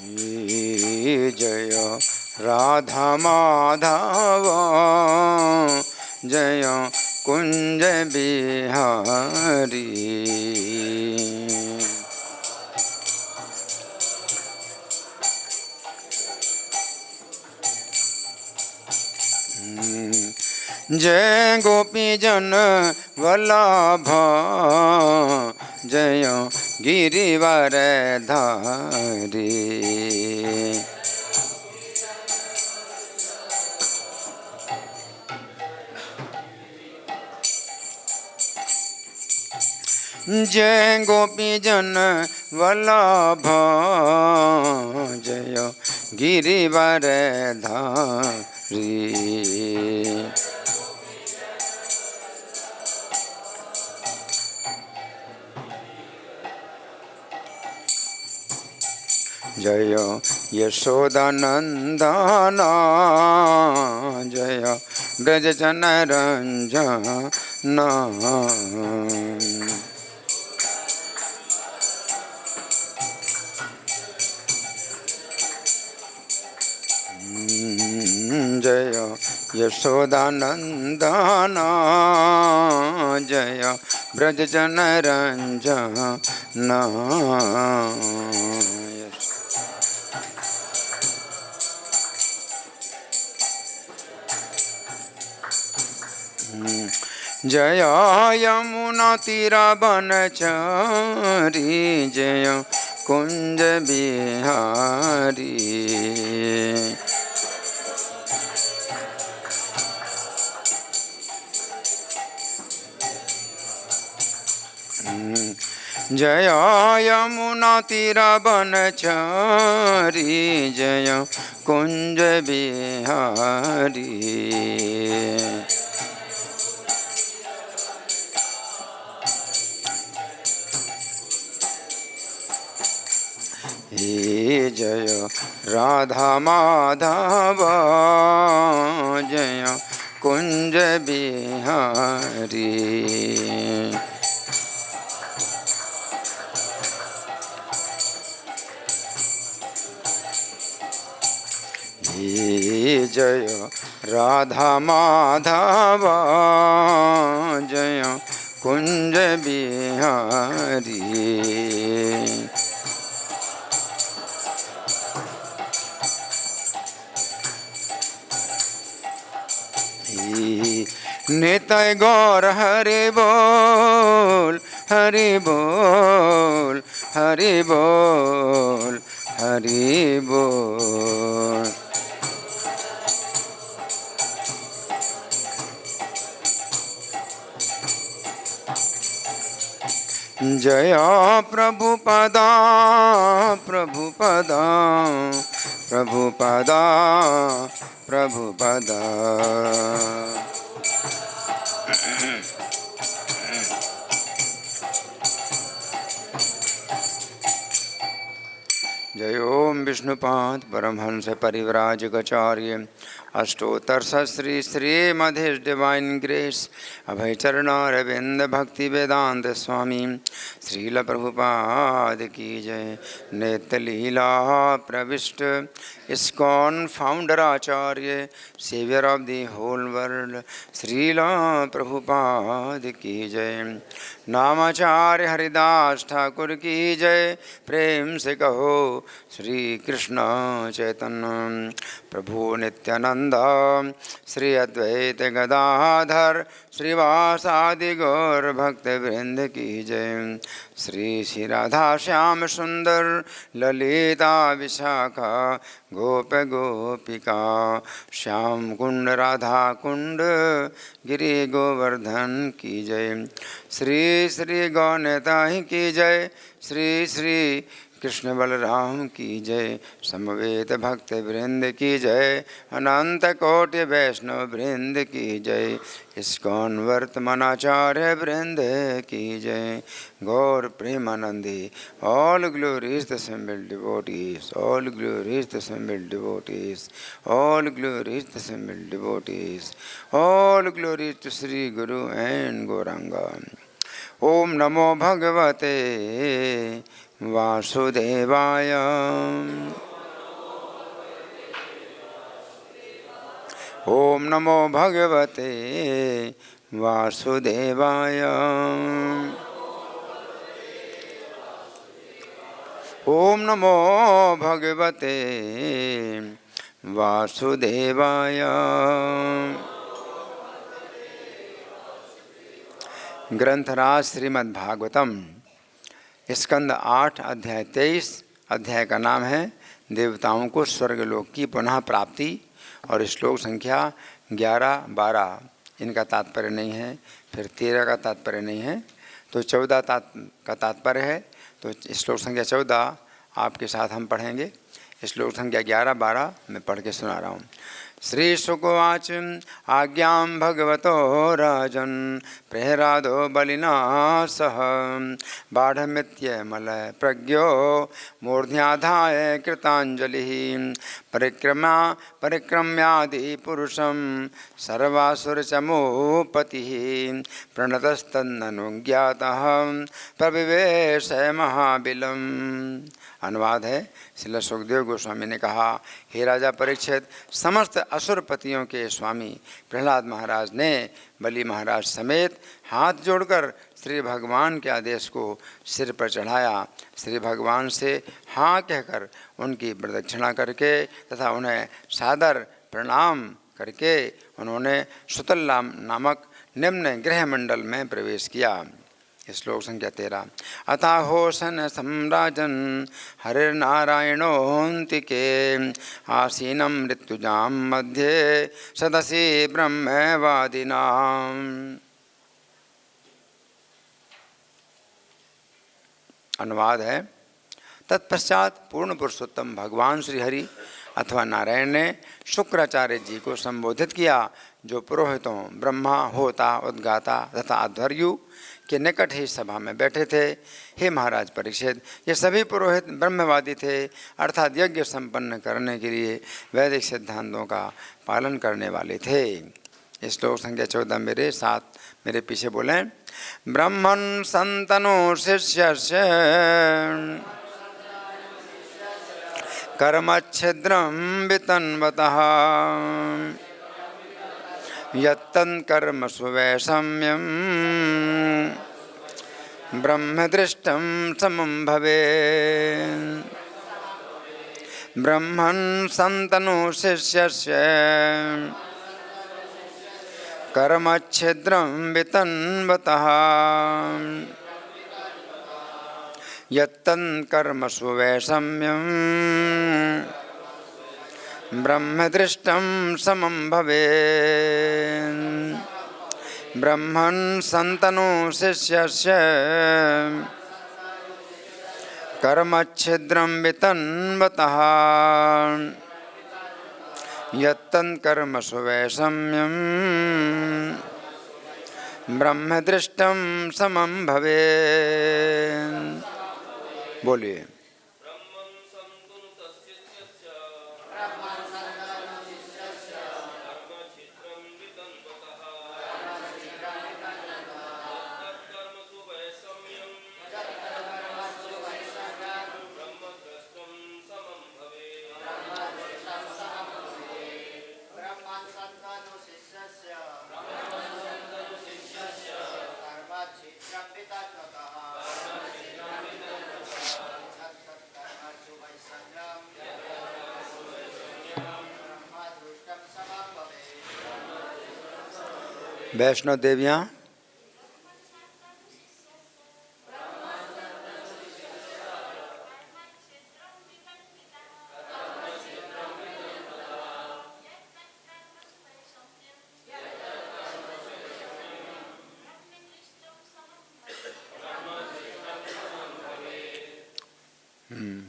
जय राधा माधव जय कुंज बिहारी। जय गोपी जन वल्लभ जय गिरिवर धारी। जय गोपी जन वल्लभ जय गिरिवर धारी। जय यशोदानंदन जय ब्रज जन रंजन। जय यशोदानंदन जय ब्रज जन रंजन। जय यमुना तीरा बनचरी जय कुंज बिहारी। जय यमुना तीरा बनचरी जय कुंज बिहारी। जय राधा माधव जय कुंज बिहारी। जय राधा माधव जय कुंज बिहारी। निताय गौर हरि बोल हरि बोल हरि बोल हरि बोल। जय प्रभुपदा प्रभुपदा प्रभुपदा प्रभुपदा। जय ओम विष्णुपाद परमहंस परिव्राजकाचार्य अष्टोत्तर श्री श्रीमद् डिवाइन ग्रेस अभय चरणारविंद भक्ति वेदांत स्वामी श्रील प्रभुपाद की जय। नित्य लीला प्रविष्ट इस्कॉन फाउंडर आचार्य saviour of the whole world Srila Prabhupada की जय। नामाचार्य हरिदास ठाकुर की जय। प्रेम से कहो श्री कृष्ण चैतन्य प्रभु नित्यानंद श्री अद्वैत गदाधर श्रीवासादि गौर भक्त वृंद की जय। श्री श्री राधा श्याम सुंदर ललिता विशाखा गोप गोपिका श्याम कुंड राधा कुंड गिरि गोवर्धन की जय। श्री श्री गौनताही की जय। श्री श्री कृष्ण बलराम की जय। समवेत भक्त वृंद की जय। अनंत कोटि वैष्णव वृंद की जय। इस्कॉन वर्तमानाचार्य वृंद की जय। Gaura Premanandi all glories the assembled devotees, all glories the assembled devotees, all glories the assembled devotees, all glories to Sri Guru and Gauranga. Om Namo Bhagavate वासुदेवाय ओम नमो भगवते वासुदेवाय। ओम नमो भगवते वासुदेवाय। ग्रंथराज श्रीमद्भागवतम, स्कंद 8 अध्याय 23। अध्याय का नाम है देवताओं को स्वर्गलोक की पुनः प्राप्ति और श्लोक संख्या 11, 12 इनका तात्पर्य नहीं है, फिर 13 का तात्पर्य नहीं है, तो 14 का तात्पर्य है। तो श्लोक संख्या 14 आपके साथ हम पढ़ेंगे। श्लोक संख्या 11, 12 मैं पढ़ के सुना रहा हूँ। श्री शुकवाच आज्ञां भगवतो राजन् प्रहरादो बलिना सह बाढ़मित्यमल प्रज्ञो मूर्ध्याधाय कृतांजलिः परिक्रम्यादि पुरुषं सर्वासुरचमूपतिः प्रणतस्तन्ननुज्ञातः प्रविवेश महाबिलम्। अनुवाद है, श्रील सुखदेव गोस्वामी ने कहा, हे राजा परीक्षित, समस्त असुरपतियों के स्वामी प्रहलाद महाराज ने बलि महाराज समेत हाथ जोड़कर श्री भगवान के आदेश को सिर पर चढ़ाया। श्री भगवान से हाँ कहकर उनकी प्रदक्षिणा करके तथा उन्हें सादर प्रणाम करके उन्होंने सुतल नामक निम्न गृहमंडल में प्रवेश किया। श्लोक संख्या 13। अथाहोसन सम्राजन हरिर्नारायणोऽन्तिके आसीनं मृत्युजां मध्ये सदसि ब्रह्मवादिनाम्। अनुवाद है, तत्पश्चात पूर्ण पुरुषोत्तम भगवान श्री हरि अथवा नारायण ने शुक्राचार्य जी को संबोधित किया, जो पुरोहितों ब्रह्मा, होता, उद्गाता तथा अध्वर्यु के निकट ही सभा में बैठे थे। हे महाराज परीक्षित, ये सभी पुरोहित ब्रह्मवादी थे, अर्थात यज्ञ संपन्न करने के लिए वैदिक सिद्धांतों का पालन करने वाले थे। श्लोक संख्या 14 मेरे साथ मेरे पीछे बोलें। ब्रह्मन् संतनो शिष्यस्य कर्मच्छिद्रं वितन्वतः यत्तन् कर्मसु वैषम्यं ब्रह्मदृष्टं समं भवेत्। ब्रह्मन् संतनु शिष्यस्य कर्मच्छिद्रं वितन्वतः यत्तन् कर्मसु वैषम्यं ब्रह्मदृष्टं समं भवेत्। ब्रह्मन् संतनु शिष्यस्य कर्मच्छिद्रं वितन्वतः यत्तन् कर्मसु वैषम्यं ब्रह्मदृष्टं समं भवेत्। बोलिए। वैष्णव देवियाँ,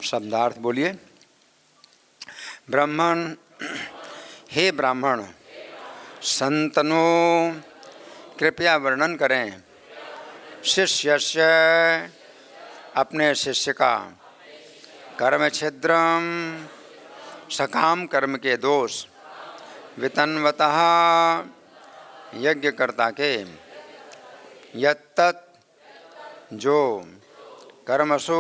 शब्दार्थ बोलिए। ब्राह्मण, हे ब्राह्मण, संतनो कृपया वर्णन करें। शिष्यस्य अपने शिष्य का, कर्म छिद्रम सकाम कर्म के दोष, वितन्वतः यज्ञकर्ता के, यत्तत् जो, कर्मसु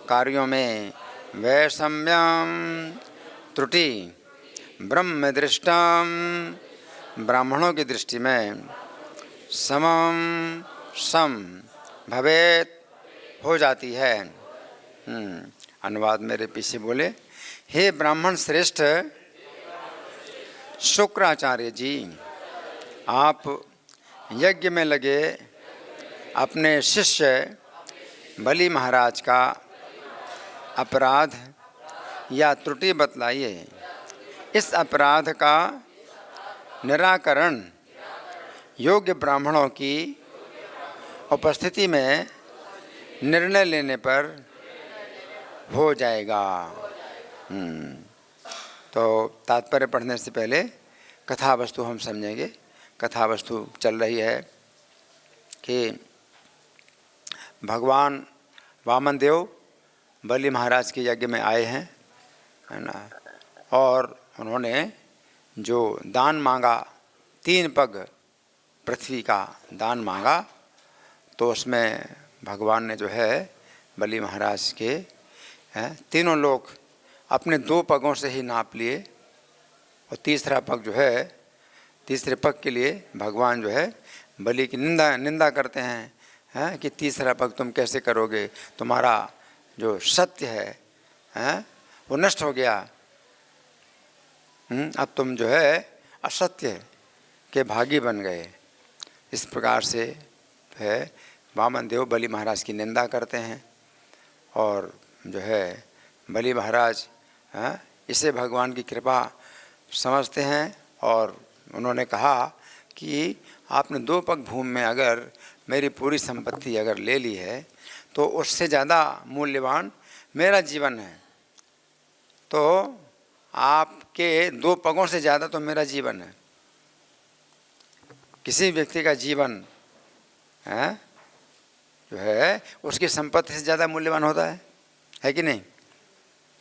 कार्यों में, वैषम्यम त्रुटि, ब्रह्म दृष्टम, ब्राह्मणों की दृष्टि में समम सम भवेत, हो जाती है। अनुवाद मेरे पीछे बोले, हे ब्राह्मण श्रेष्ठ शुक्राचार्य जी, आप यज्ञ में लगे अपने शिष्य बलि महाराज का अपराध या त्रुटि बतलाइए। इस अपराध का निराकरण योग्य ब्राह्मणों की उपस्थिति में निर्णय लेने पर हो जाएगा। तो तात्पर्य पढ़ने से पहले कथा वस्तु हम समझेंगे। कथा वस्तु चल रही है कि भगवान वामन देव बलि महाराज के यज्ञ में आए हैं, है ना, और उन्होंने जो दान मांगा, 3 पग पृथ्वी का दान मांगा, तो उसमें भगवान ने जो है बलि महाराज के तीनों लोग अपने 2 पगों से ही नाप लिए, और तीसरा पग जो है, तीसरे पग के लिए भगवान जो है बलि की निंदा करते हैं, कि तीसरा पग तुम कैसे करोगे, तुम्हारा जो सत्य है वो नष्ट हो गया, अब तुम जो है असत्य के भागी बन गए। इस प्रकार से है वामन देव बलि महाराज की निंदा करते हैं, और जो है बलि महाराज इसे भगवान की कृपा समझते हैं, और उन्होंने कहा कि आपने 2 पग भूमि में अगर मेरी पूरी संपत्ति अगर ले ली है, तो उससे ज़्यादा मूल्यवान मेरा जीवन है, तो आपके 2 पगों से ज़्यादा तो मेरा जीवन है। किसी व्यक्ति का जीवन जो है उसकी संपत्ति से ज़्यादा मूल्यवान होता है कि नहीं?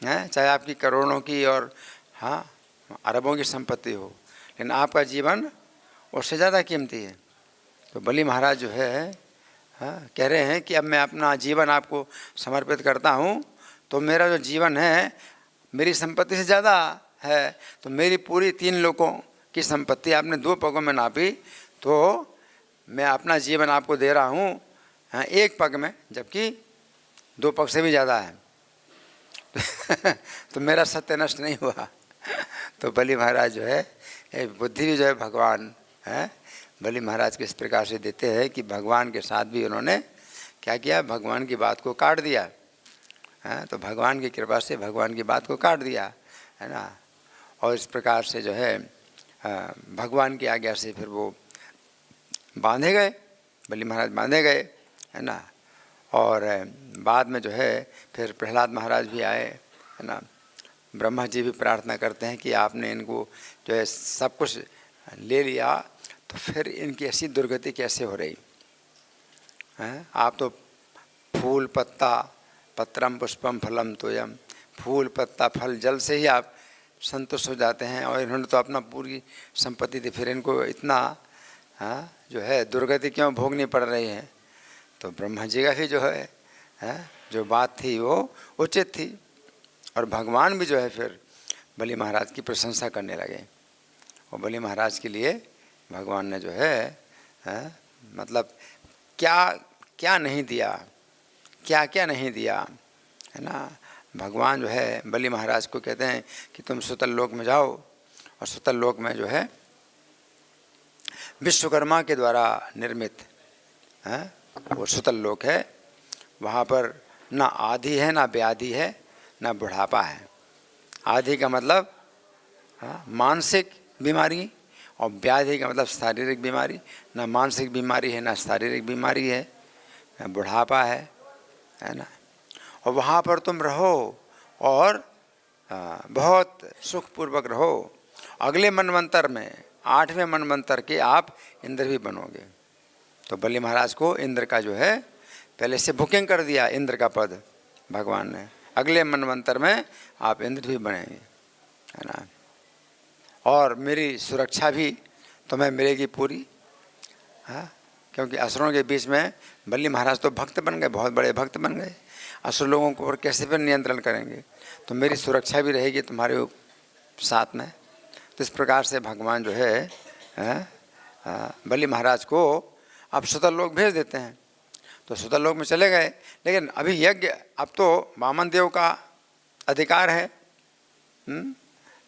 चाहे आपकी करोड़ों की और अरबों की संपत्ति हो, लेकिन आपका जीवन उससे ज़्यादा कीमती है। तो बलि महाराज जो है कह रहे हैं कि अब मैं अपना जीवन आपको समर्पित करता हूँ, तो मेरा जो जीवन है मेरी संपत्ति से ज़्यादा है, तो मेरी पूरी 3 लोगों की संपत्ति आपने 2 पगों में नापी, तो मैं अपना जीवन आपको दे रहा हूँ 1 पग में, जबकि 2 पग से भी ज़्यादा है। तो मेरा सत्य नष्ट नहीं हुआ। तो बलि महाराज जो है बुद्धि भी जो है भगवान बलि महाराज को इस प्रकार से देते हैं कि भगवान के साथ भी उन्होंने क्या किया, भगवान की बात को काट दिया। तो भगवान की कृपा से भगवान की बात को काट दिया, है ना, और इस प्रकार से जो है भगवान की आज्ञा से फिर वो बांधे गए, बलि महाराज बांधे गए, है ना। और बाद में जो है फिर प्रहलाद महाराज भी आए, है ना। ब्रह्मा जी भी प्रार्थना करते हैं कि आपने इनको जो है सब कुछ ले लिया, तो फिर इनकी ऐसी दुर्गति कैसे हो रही है? आप तो फूल पत्ता, पत्रम पुष्पम फलम तोयम, फूल पत्ता फल जल से ही आप संतुष्ट हो जाते हैं, और इन्होंने तो अपना पूरी संपत्ति थी, फिर इनको इतना जो है दुर्गति क्यों भोगनी पड़ रही है? तो ब्रह्मा जी का भी जो है जो बात थी वो उचित थी, और भगवान भी जो है फिर बलि महाराज की प्रशंसा करने लगे। और बलि महाराज के लिए भगवान ने जो है मतलब क्या क्या नहीं दिया, क्या क्या नहीं दिया, है ना। भगवान जो है बलि महाराज को कहते हैं कि तुम सुतल लोक में जाओ, और सुतल लोक में जो है विश्वकर्मा के द्वारा निर्मित वो सुतल लोक है। वहाँ पर ना आदि है, ना व्याधि है, ना बुढ़ापा है। आदि का मतलब मानसिक बीमारी, और व्याधि का मतलब शारीरिक बीमारी। ना मानसिक बीमारी है, ना शारीरिक बीमारी है, ना बुढ़ापा है ना। और वहाँ पर तुम रहो और बहुत सुखपूर्वक रहो। अगले मनवंतर में 8वें मनवंतर के आप इंद्र भी बनोगे। तो बलि महाराज को इंद्र का जो है पहले से बुकिंग कर दिया, इंद्र का पद भगवान ने, अगले मनवंतर में आप इंद्र भी बनेंगे, है ना। और मेरी सुरक्षा भी तुम्हें मिलेगी पूरी, क्योंकि असुरों के बीच में बलि महाराज तो भक्त बन गए, बहुत बड़े भक्त बन गए। असुर लोगों को और कैसे फिर नियंत्रण करेंगे? तो मेरी सुरक्षा भी रहेगी तुम्हारे साथ में, तो इस प्रकार से भगवान जो है बलि महाराज को अब सुतल लोक भेज देते हैं। तो सुतल लोक में चले गए, लेकिन अभी यज्ञ अब तो वामन देव का अधिकार है।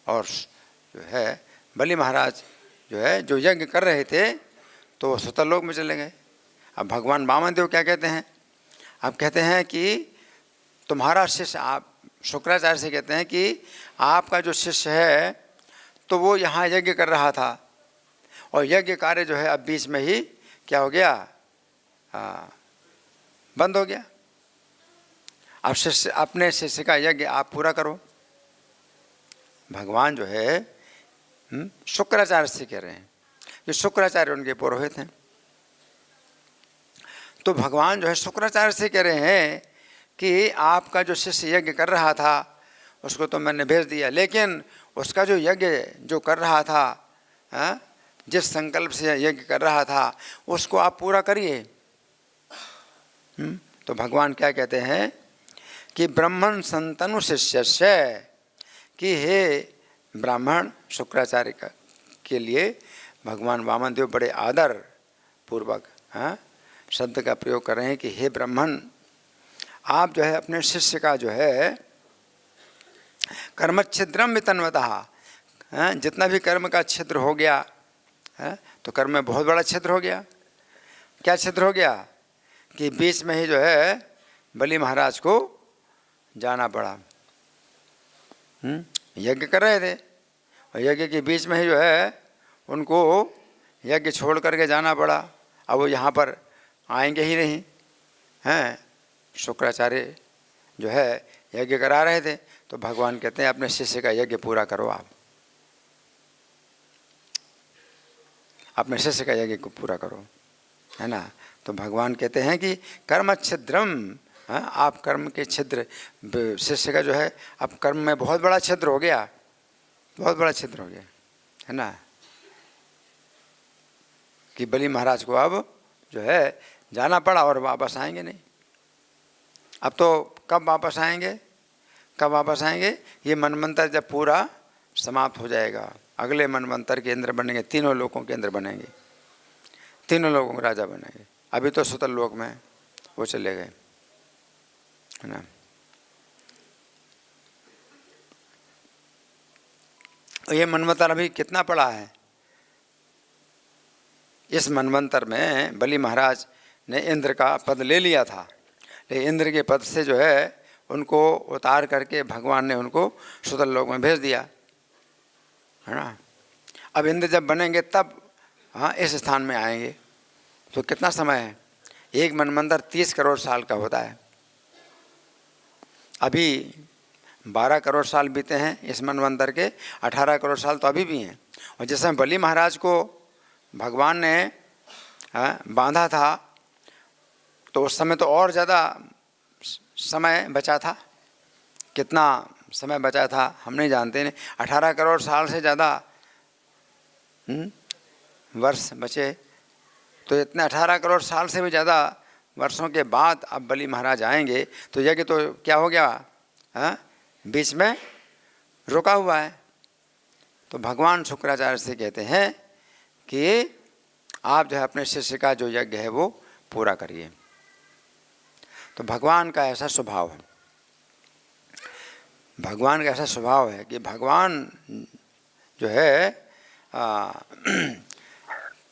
और जो है बलि महाराज जो है जो यज्ञ कर रहे थे तो वो सुतल लोक में चले गए। अब भगवान वामन देव क्या कहते हैं, अब कहते हैं कि तुम्हारा शिष्य, आप शुक्राचार्य से कहते हैं कि आपका जो शिष्य है तो वो यहाँ यज्ञ कर रहा था और यज्ञ कार्य जो है अब बीच में ही क्या हो गया, बंद हो गया। अब शिष्य अपने शिष्य का यज्ञ आप पूरा करो। भगवान जो है शुक्राचार्य से कह रहे हैं, ये शुक्राचार्य उनके पुरोहित हैं। तो भगवान जो है शुक्राचार्य से कह रहे हैं कि आपका जो शिष्य यज्ञ कर रहा था उसको तो मैंने भेज दिया, लेकिन उसका जो यज्ञ जो कर रहा था, जिस संकल्प से यज्ञ कर रहा था उसको आप पूरा करिए। तो भगवान क्या कहते हैं कि ब्राह्मण संतनु शिष्यस्य, कि हे ब्राह्मण शुक्राचार्य के लिए भगवान वामन देव बड़े आदर पूर्वक शब्द का प्रयोग कर रहे हैं कि हे ब्राह्मण, आप जो है अपने शिष्य का जो है कर्म छिद्रम वितन्वतः, जितना भी कर्म का छिद्र हो गया तो कर्म में बहुत बड़ा छिद्र हो गया। क्या छिद्र हो गया कि बीच में ही जो है बलि महाराज को जाना पड़ा। यज्ञ कर रहे थे और यज्ञ के बीच में ही जो है उनको यज्ञ छोड़ करके जाना पड़ा। अब वो यहाँ पर आएंगे ही नहीं हैं। शुक्राचार्य जो है यज्ञ करा रहे थे, तो भगवान कहते हैं अपने शिष्य का यज्ञ पूरा करो, आप अपने शिष्य का यज्ञ को पूरा करो, है ना। तो भगवान कहते हैं कि कर्म छिद्रम, आप कर्म के छिद्र, शिष्य का जो है अब कर्म में बहुत बड़ा छिद्र हो गया, बहुत बड़ा छिद्र हो गया, है ना, कि बलि महाराज को अब जो है जाना पड़ा और वापस आएंगे नहीं। अब तो कब वापस आएंगे, कब वापस आएंगे, ये मनवंतर जब पूरा समाप्त हो जाएगा, अगले मनवंतर के इंद्र बनेंगे, तीनों लोकों के इंद्र बनेंगे, तीनों लोगों के राजा बनेंगे। अभी तो सुतल लोक में वो चले गए, है ना। ये मनवंतर अभी कितना पड़ा है, इस मनवंतर में बलि महाराज ने इंद्र का पद ले लिया था, लेकिन इंद्र के पद से जो है उनको उतार करके भगवान ने उनको सुतल लोक में भेज दिया, है ना। अब इंद्र जब बनेंगे तब इस स्थान में आएंगे। तो कितना समय है, एक मनवंतर 30 करोड़ साल का होता है। अभी 12 करोड़ साल बीते हैं इस मनवंतर के, 18 करोड़ साल तो अभी भी हैं। और जिस समय बलि महाराज को भगवान ने बांधा था तो उस समय तो और ज़्यादा समय बचा था। कितना समय बचा था हम नहीं जानते, नहीं 18 करोड़ साल से ज़्यादा वर्ष बचे। तो इतने 18 करोड़ साल से भी ज़्यादा वर्षों के बाद अब बलि महाराज आएंगे, तो यज्ञ तो क्या हो गया, बीच में रुका हुआ है। तो भगवान शुक्राचार्य से कहते हैं कि आप जो है अपने शिष्य का जो यज्ञ है वो पूरा करिए। तो भगवान का ऐसा स्वभाव है, भगवान का ऐसा स्वभाव है कि भगवान जो है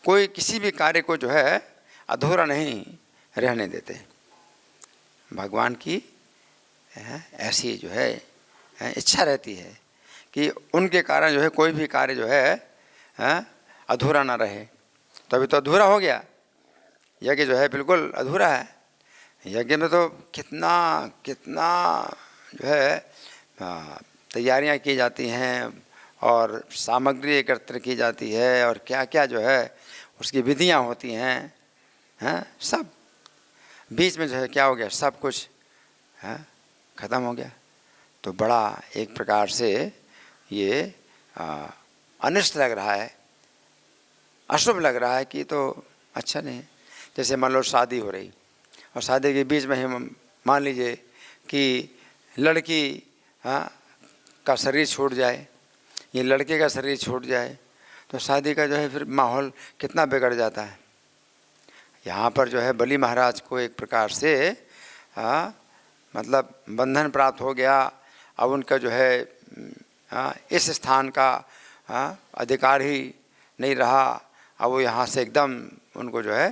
कोई किसी भी कार्य को जो है अधूरा नहीं रहने देते। भगवान की ऐसी जो है इच्छा रहती है कि उनके कारण जो है कोई भी कार्य जो है अधूरा ना रहे। तो अभी तो अधूरा हो गया, यज्ञ जो है बिल्कुल अधूरा है। यज्ञ में तो कितना कितना जो है तैयारियां की जाती हैं और सामग्री एकत्र की जाती है और क्या क्या जो है उसकी विधियां होती हैं, सब बीच में जो है क्या हो गया, सब कुछ ख़त्म हो गया। तो बड़ा एक प्रकार से ये अनिष्ट लग रहा है, अशुभ लग रहा है कि तो अच्छा नहीं। जैसे मान लो शादी हो रही और शादी के बीच में ही मान लीजिए कि लड़की का शरीर छूट जाए ये लड़के का शरीर छूट जाए तो शादी का जो है फिर माहौल कितना बिगड़ जाता है। यहाँ पर जो है बलि महाराज को एक प्रकार से मतलब बंधन प्राप्त हो गया। अब उनका जो है इस स्थान का अधिकार ही नहीं रहा। अब वो यहाँ से एकदम उनको जो है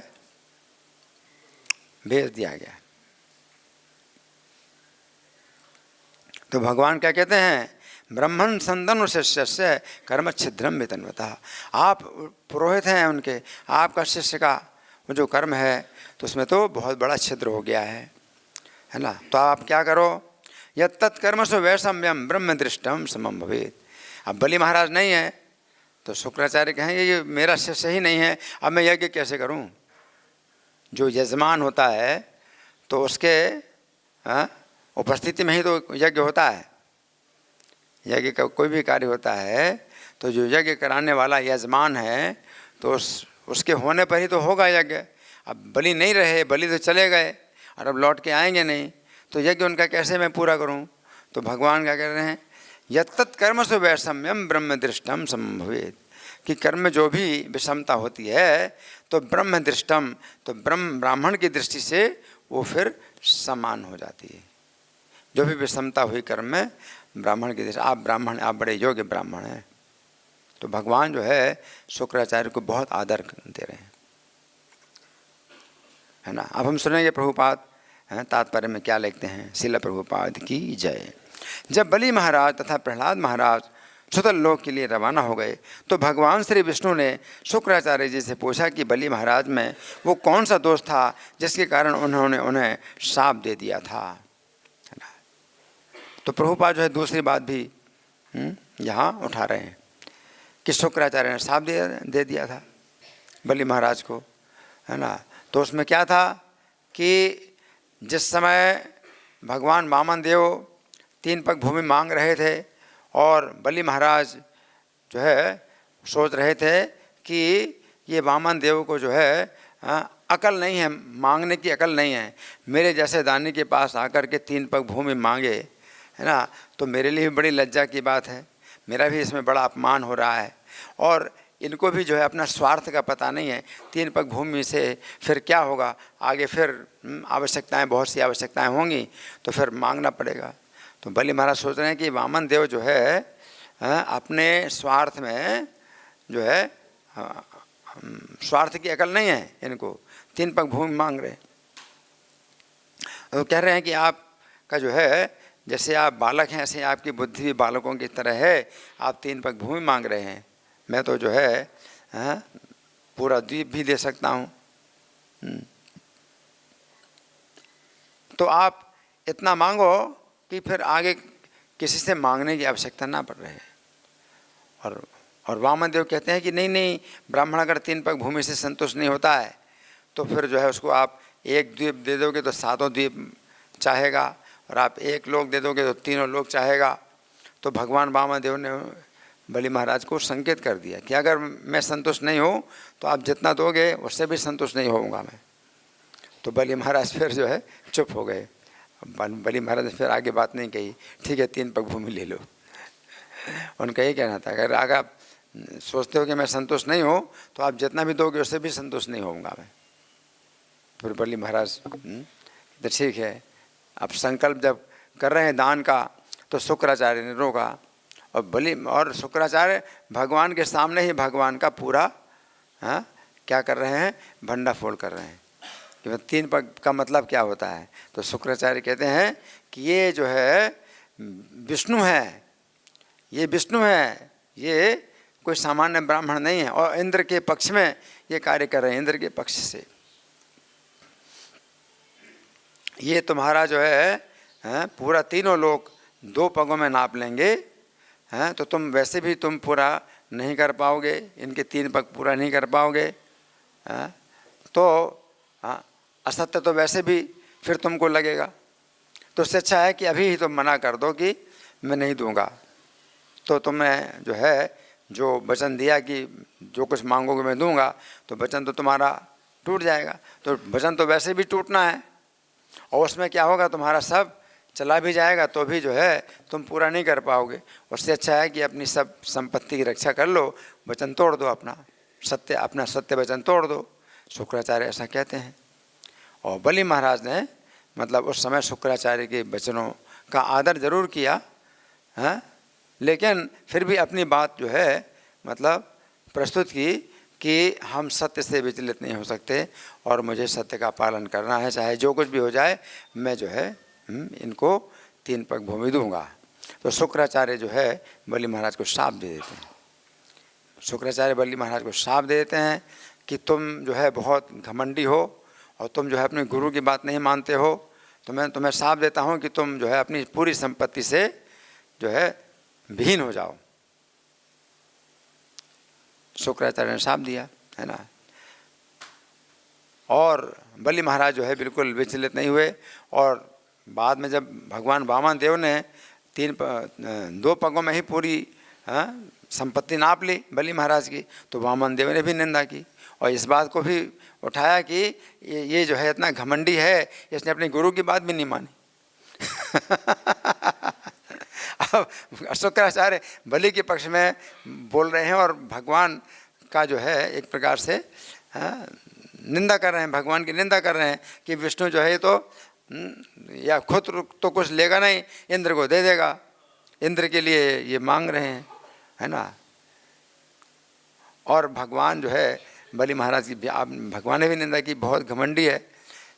भेज दिया गया। तो भगवान क्या कहते हैं, ब्रह्मण संतनु शिष्य से कर्म छिद्रम वितन्वतः। आप पुरोहित हैं उनके, आपका शिष्य का वो जो कर्म है तो उसमें तो बहुत बड़ा छिद्र हो गया है ना। तो आप क्या करो, यत् तत्कर्मसु वैषम्यम ब्रह्म दृष्टम समम भवेत्। अब बलि महाराज नहीं है तो शुक्राचार्य कहेंगे ये मेरा शिष्य ही नहीं है, अब मैं यज्ञ कैसे करूं। जो यजमान होता है तो उसके उपस्थिति में ही तो यज्ञ होता है। यज्ञ का कोई भी कार्य होता है तो जो यज्ञ कराने वाला यजमान है तो उसके होने पर ही तो होगा यज्ञ। अब बलि नहीं रहे, बलि तो चले गए और अब लौट के आएंगे नहीं, तो यज्ञ उनका कैसे मैं पूरा करूं। तो भगवान क्या कह रहे हैं, यत्तत् कर्मसु वैषम्यम ब्रह्म दृष्टम समम भवेत्। कि कर्म में जो भी विषमता होती है तो ब्रह्म दृष्टम, तो ब्राह्मण की दृष्टि से वो फिर समान हो जाती है। जो भी विषमता हुई कर्म में ब्राह्मण की दृष्टि, आप ब्राह्मण, आप बड़े योग्य ब्राह्मण हैं। तो भगवान जो है शुक्राचार्य को बहुत आदर दे रहे हैं, है ना। अब हम सुनेंगे प्रभुपाद तात्पर्य में क्या लिखते हैं। श्रील प्रभुपाद की जय। जब बलि महाराज तथा प्रहलाद महाराज सुतल लोक के लिए रवाना हो गए तो भगवान श्री विष्णु ने शुक्राचार्य जी से पूछा कि बलि महाराज में वो कौन सा दोष था जिसके कारण उन्होंने उन्हें शाप दे दिया था। तो प्रभुपाद जो है दूसरी बात भी यहाँ उठा रहे हैं कि शुक्राचार्य ने शाप दे दिया था बलि महाराज को, है ना। तो उसमें क्या था कि जिस समय भगवान वामन देव 3 पग भूमि मांग रहे थे और बलि महाराज जो है सोच रहे थे कि ये वामन देव को जो है अकल नहीं है, मांगने की अकल नहीं है, मेरे जैसे दानी के पास आकर के 3 पग भूमि मांगे, है ना, तो मेरे लिए भी बड़ी लज्जा की बात है, मेरा भी इसमें बड़ा अपमान हो रहा है। और इनको भी जो है अपना स्वार्थ का पता नहीं है, 3 पग भूमि से फिर क्या होगा, आगे फिर आवश्यकताएं, बहुत सी आवश्यकताएं होंगी तो फिर मांगना पड़ेगा। तो बलि महाराज सोच रहे हैं कि वामन देव जो है अपने स्वार्थ में जो है स्वार्थ की अकल नहीं है, इनको 3 पग भूमि मांग रहे। तो कह रहे हैं कि आपका जो है जैसे आप बालक हैं ऐसे आपकी बुद्धि भी बालकों की तरह है, आप 3 पग भूमि मांग रहे हैं, मैं तो जो है पूरा द्वीप भी दे सकता हूँ। तो आप इतना मांगो कि फिर आगे किसी से मांगने की आवश्यकता ना पड़ रही है। और वामन देव कहते हैं कि नहीं नहीं, ब्राह्मण अगर 3 पग भूमि से संतुष्ट नहीं होता है तो फिर जो है उसको आप 1 द्वीप दे दोगे तो 7 द्वीप चाहेगा, और आप 1 लोक दे दोगे तो 3 लोक चाहेगा। तो भगवान वामन देव ने बलि महाराज को संकेत कर दिया कि अगर मैं संतुष्ट नहीं हूँ तो आप जितना दोगे उससे भी संतुष्ट नहीं होऊंगा मैं। तो बलि महाराज फिर जो है चुप हो गए। बलि महाराज ने फिर आगे बात नहीं कही, ठीक है 3 पग भूमि ले लो। उनका यही कहना था, अगर आप सोचते हो कि मैं संतुष्ट नहीं हूँ तो आप जितना भी दोगे उससे भी संतुष्ट नहीं होऊंगा मैं। फिर बलि महाराज तो ठीक है, अब संकल्प जब कर रहे हैं दान का तो शुक्राचार्य ने रोका, और शुक्राचार्य भगवान के सामने ही भगवान का पूरा क्या कर रहे हैं, भंडा फोड़ कर रहे हैं कि 3 पग का मतलब क्या होता है। तो शुक्राचार्य कहते हैं कि ये जो है विष्णु है, ये विष्णु है, ये कोई सामान्य ब्राह्मण नहीं है, और इंद्र के पक्ष में ये कार्य कर रहे हैं, इंद्र के पक्ष से। ये तुम्हारा जो है पूरा 3 लोक 2 पगों में नाप लेंगे, हैं, तो तुम वैसे भी तुम पूरा नहीं कर पाओगे, इनके 3 पग पूरा नहीं कर पाओगे। तो असत्य तो वैसे भी फिर तुमको लगेगा, तो उससे अच्छा है कि अभी ही तुम मना कर दो कि मैं नहीं दूंगा। तो तुम्हें जो है जो वचन दिया कि जो कुछ मांगोगे मैं दूंगा, तो वचन तो तुम्हारा टूट जाएगा। तो वचन तो वैसे भी टूटना है, और उसमें क्या होगा, तुम्हारा सब चला भी जाएगा तो भी जो है तुम पूरा नहीं कर पाओगे। उससे अच्छा है कि अपनी सब संपत्ति की रक्षा कर लो, वचन तोड़ दो, अपना सत्य वचन तोड़ दो। शुक्राचार्य ऐसा कहते हैं। और बलि महाराज ने मतलब उस समय शुक्राचार्य के वचनों का आदर जरूर किया, हाँ, लेकिन फिर भी अपनी बात जो है मतलब प्रस्तुत की कि हम सत्य से विचलित नहीं हो सकते और मुझे सत्य का पालन करना है, चाहे जो कुछ भी हो जाए, मैं जो है इनको 3 पग भूमि दूंगा। तो शुक्राचार्य जो है बलि महाराज को शाप दे देते हैं। शुक्राचार्य बलि महाराज को शाप दे देते हैं कि तुम जो है बहुत घमंडी हो और तुम जो है अपने गुरु की बात नहीं मानते हो, तो मैं तुम्हें शाप देता हूँ कि तुम जो है अपनी पूरी संपत्ति से जो है विहीन हो जाओ। शुक्राचार्य ने शाप दिया, है ना। और बलि महाराज जो है बिल्कुल विचलित नहीं हुए। और बाद में जब भगवान वामन देव ने 2 पगों में ही पूरी संपत्ति नाप ली बलि महाराज की, तो वामन देव ने भी निंदा की और इस बात को भी उठाया कि ये जो है इतना घमंडी है, इसने अपने गुरु की बात भी नहीं मानी। अब शुक्राचार्य बलि के पक्ष में बोल रहे हैं और भगवान का जो है एक प्रकार से निंदा कर रहे हैं, भगवान की निंदा कर रहे हैं कि विष्णु जो है तो या खुद तो कुछ लेगा नहीं, इंद्र को दे देगा, इंद्र के लिए ये मांग रहे हैं, है ना। और भगवान जो है बलि महाराज की भगवान ने भी निंदा की, बहुत घमंडी है,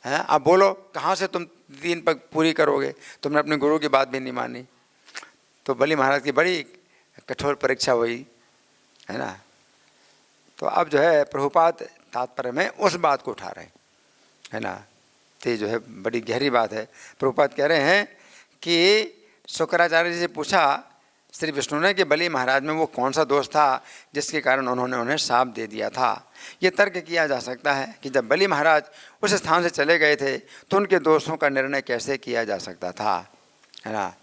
हैं। अब बोलो कहाँ से तुम 3 पग पूरी करोगे, तुमने अपने गुरु की बात भी नहीं मानी। तो बलि महाराज की बड़ी कठोर परीक्षा हुई, है ना। तो अब जो है प्रभुपाद तात्पर्य में उस बात को उठा रहे हैं, है ना। तो ये जो है बड़ी गहरी बात है। प्रभुपाद कह रहे हैं कि शुक्राचार्य जी से पूछा श्री विष्णु ने कि बलि महाराज में वो कौन सा दोष था जिसके कारण उन्होंने उन्हें शाप दे दिया था। ये तर्क किया जा सकता है कि जब बलि महाराज उस स्थान से चले गए थे तो उनके दोषों का निर्णय कैसे किया जा सकता था, है ना।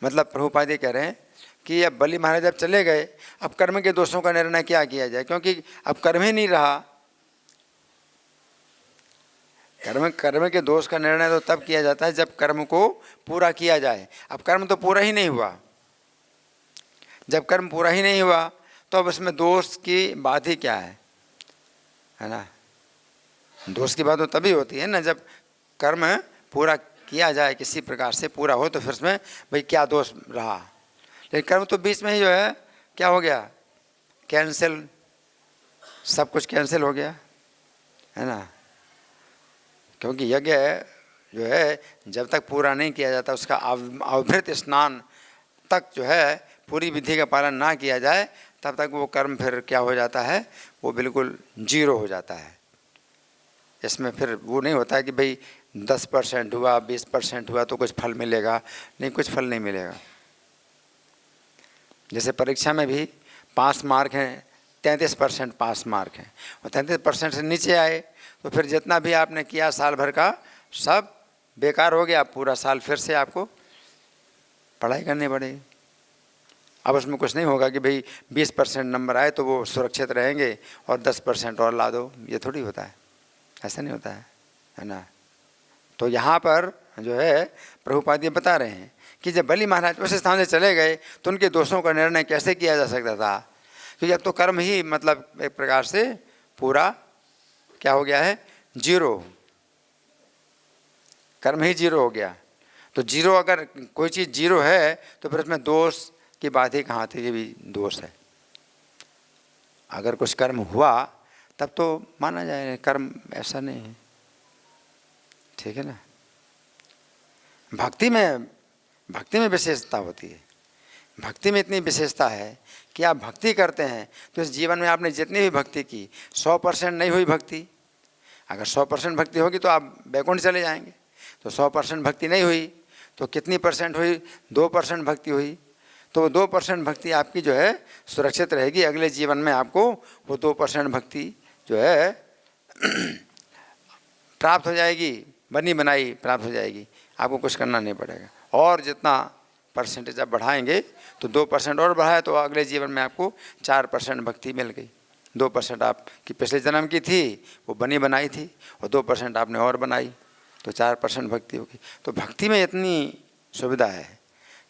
मतलब प्रभुपाद ये कह रहे हैं कि अब बलि महाराज जब चले गए, अब कर्म के दोषों का निर्णय क्या किया जाए, क्योंकि अब कर्म ही नहीं रहा। कर्म के दोष का निर्णय तो तब किया जाता है जब कर्म को पूरा किया जाए। अब कर्म तो पूरा ही नहीं हुआ, जब कर्म पूरा ही नहीं हुआ तो अब उसमें दोष की बात ही क्या है ना। दोष की बात तो तभी होती है ना जब कर्म पूरा किया जाए, किसी प्रकार से पूरा हो, तो फिर उसमें भाई क्या दोष रहा। लेकिन कर्म तो बीच में ही जो है क्या हो गया, कैंसिल, सब कुछ कैंसिल हो गया, है ना। क्योंकि यज्ञ जो है जब तक पूरा नहीं किया जाता, उसका अवभृत स्नान तक जो है पूरी विधि का पालन ना किया जाए, तब तक वो कर्म फिर क्या हो जाता है, वो बिल्कुल 0 हो जाता है। इसमें फिर वो नहीं होता है कि भाई 10% हुआ, 20% हुआ तो कुछ फल मिलेगा, नहीं, कुछ फल नहीं मिलेगा। जैसे परीक्षा में भी 5 मार्क हैं, 33% पास मार्क हैं, और 33% से नीचे आए तो फिर जितना भी आपने किया साल भर का सब बेकार हो गया। पूरा साल फिर से आपको पढ़ाई करनी पड़ेगी। अब उसमें कुछ नहीं होगा कि भाई 20% नंबर आए तो वो सुरक्षित रहेंगे और 10% और ला दो, ये थोड़ी होता है, ऐसा नहीं होता है ना। तो यहाँ पर जो है प्रभुपाद ये बता रहे हैं कि जब बलि महाराज उस स्थान से चले गए तो उनके दोषों का निर्णय कैसे किया जा सकता था, क्योंकि अब तो कर्म ही मतलब एक प्रकार से पूरा क्या हो गया है, 0, कर्म ही 0 हो गया। तो 0 अगर कोई चीज़ 0 है तो फिर उसमें दोष की बात ही कहाँ थी, ये भी दोष है। अगर कुछ कर्म हुआ तब तो माना जाए, कर्म ऐसा नहीं है, ठीक है ना। भक्ति में विशेषता होती है। भक्ति में इतनी विशेषता है कि आप भक्ति करते हैं तो इस जीवन में आपने जितनी भी भक्ति की 100% नहीं हुई भक्ति। अगर 100% भक्ति होगी तो आप बैकुंठ चले जाएंगे। तो 100% भक्ति नहीं हुई तो कितनी परसेंट हुई, 2% भक्ति हुई, तो 2% भक्ति आपकी जो है सुरक्षित रहेगी। अगले जीवन में आपको वो 2% भक्ति जो है प्राप्त हो जाएगी, बनी बनाई प्राप्त हो जाएगी, आपको कुछ करना नहीं पड़ेगा। और जितना परसेंटेज आप बढ़ाएंगे तो 2% और बढ़ाए तो अगले जीवन में आपको 4% भक्ति मिल गई। 2% आपकी पिछले जन्म की थी, वो बनी बनाई थी, और 2% आपने और बनाई तो 4% भक्ति होगी। तो भक्ति में इतनी सुविधा है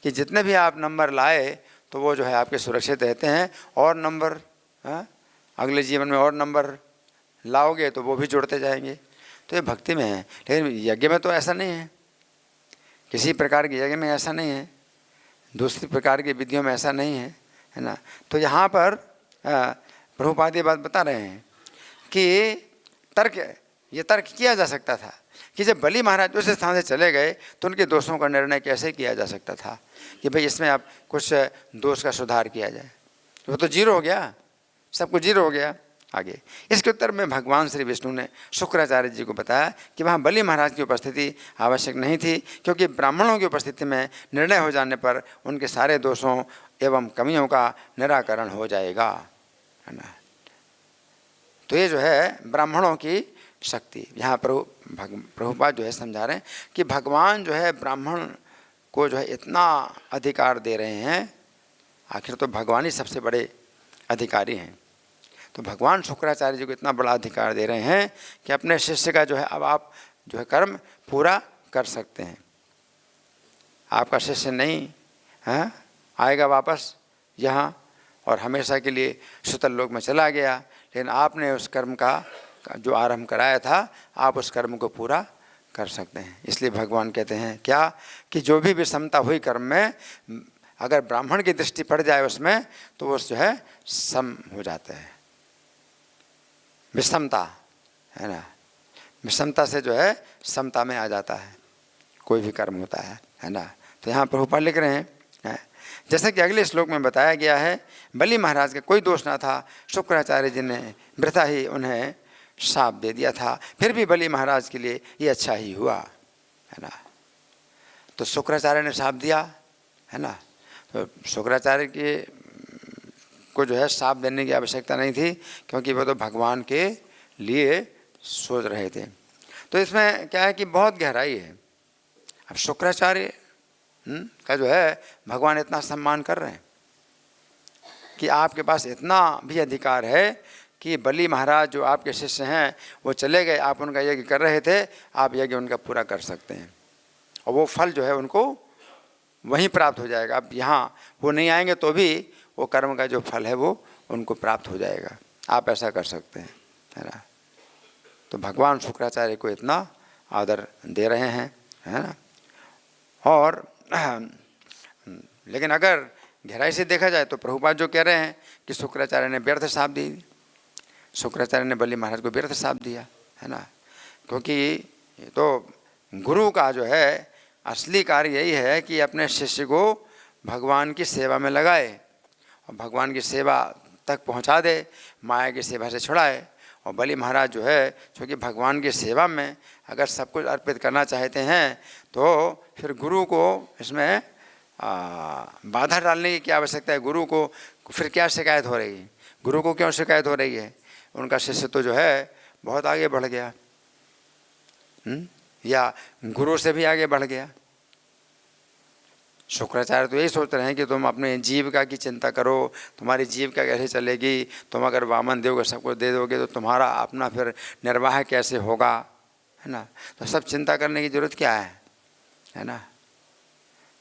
कि जितने भी आप नंबर लाए तो वो जो है आपके सुरक्षित रहते हैं, और नंबर अगले जीवन में और नंबर लाओगे तो वो भी जुड़ते जाएंगे। तो ये भक्ति में है। लेकिन यज्ञ में तो ऐसा नहीं है, किसी प्रकार के यज्ञ में ऐसा नहीं है, दूसरी प्रकार की विधियों में ऐसा नहीं है, है ना। तो यहाँ पर प्रभुपाद ये बात बता रहे हैं कि ये तर्क किया जा सकता था कि जब बलि महाराज उस स्थान से चले गए तो उनके दोषों का निर्णय कैसे किया जा सकता था कि भाई इसमें आप कुछ दोष का सुधार किया जाए। वो तो जीरो हो गया, सब कुछ जीरो हो गया। आगे इसके उत्तर में भगवान श्री विष्णु ने शुक्राचार्य जी को बताया कि वहाँ बलि महाराज की उपस्थिति आवश्यक नहीं थी, क्योंकि ब्राह्मणों की उपस्थिति में निर्णय हो जाने पर उनके सारे दोषों एवं कमियों का निराकरण हो जाएगा, है ना। तो ये जो है ब्राह्मणों की शक्ति, यहाँ प्रभुपाद जो है समझा रहे हैं कि भगवान जो है ब्राह्मण को जो है इतना अधिकार दे रहे हैं, आखिर तो भगवान ही सबसे बड़े अधिकारी हैं। तो भगवान शुक्राचार्य जी को इतना बड़ा अधिकार दे रहे हैं कि अपने शिष्य का जो है अब आप जो है कर्म पूरा कर सकते हैं। आपका शिष्य नहीं है आएगा वापस यहाँ और हमेशा के लिए सुतल लोक में चला गया, लेकिन आपने उस कर्म का जो आरंभ कराया था आप उस कर्म को पूरा कर सकते हैं। इसलिए भगवान कहते हैं क्या कि जो भी विषमता हुई कर्म में, अगर ब्राह्मण की दृष्टि पड़ जाए उसमें तो वो जो है सम हो जाते हैं। विषमता है ना, विषमता से जो है समता में आ जाता है कोई भी कर्म होता है ना। तो यहाँ प्रभुपाद लिख रहे हैं जैसे कि अगले श्लोक में बताया गया है, बलि महाराज का कोई दोष ना था, शुक्राचार्य जी ने वृथा ही उन्हें शाप दे दिया था, फिर भी बलि महाराज के लिए ये अच्छा ही हुआ, है ना। तो शुक्राचार्य ने शाप दिया, है ना, तो शुक्राचार्य के को जो है शाप देने की आवश्यकता नहीं थी, क्योंकि वो तो भगवान के लिए सोच रहे थे। तो इसमें क्या है कि बहुत गहराई है। अब शुक्राचार्य का जो है भगवान इतना सम्मान कर रहे हैं कि आपके पास इतना भी अधिकार है कि बलि महाराज जो आपके शिष्य हैं वो चले गए, आप उनका यज्ञ कर रहे थे, आप यज्ञ उनका पूरा कर सकते हैं और वो फल जो है उनको वहीं प्राप्त हो जाएगा। अब यहाँ वो नहीं आएंगे तो भी वो कर्म का जो फल है वो उनको प्राप्त हो जाएगा। आप ऐसा कर सकते हैं, है ना। तो भगवान शुक्राचार्य को इतना आदर दे रहे हैं, है ना। और लेकिन अगर गहराई से देखा जाए तो प्रभुपाद जो कह रहे हैं कि शुक्राचार्य ने व्यर्थ शाप दी, शुक्राचार्य ने बलि महाराज को व्यर्थ शाप दिया, है ना। क्योंकि ये तो गुरु का जो है असली कार्य यही है कि अपने शिष्य को भगवान की सेवा में लगाए और भगवान की सेवा तक पहुंचा दे, माया की सेवा से छुड़ाए। और बलि महाराज जो है क्योंकि भगवान की सेवा में अगर सब कुछ अर्पित करना चाहते हैं तो फिर गुरु को इसमें बाधा डालने की क्या आवश्यकता है। गुरु को फिर क्या शिकायत हो रही है, गुरु को क्यों शिकायत हो रही है, उनका शिष्य तो जो है बहुत आगे बढ़ गया, या गुरु से भी आगे बढ़ गया। शुक्राचार्य तो यही सोच रहे हैं कि तुम अपने जीविका की चिंता करो, तुम्हारी जीविका कैसे चलेगी, तुम अगर वामन देव को सबको दे दोगे तो तुम्हारा अपना फिर निर्वाह कैसे होगा, है ना। तो सब चिंता करने की जरूरत क्या है ना।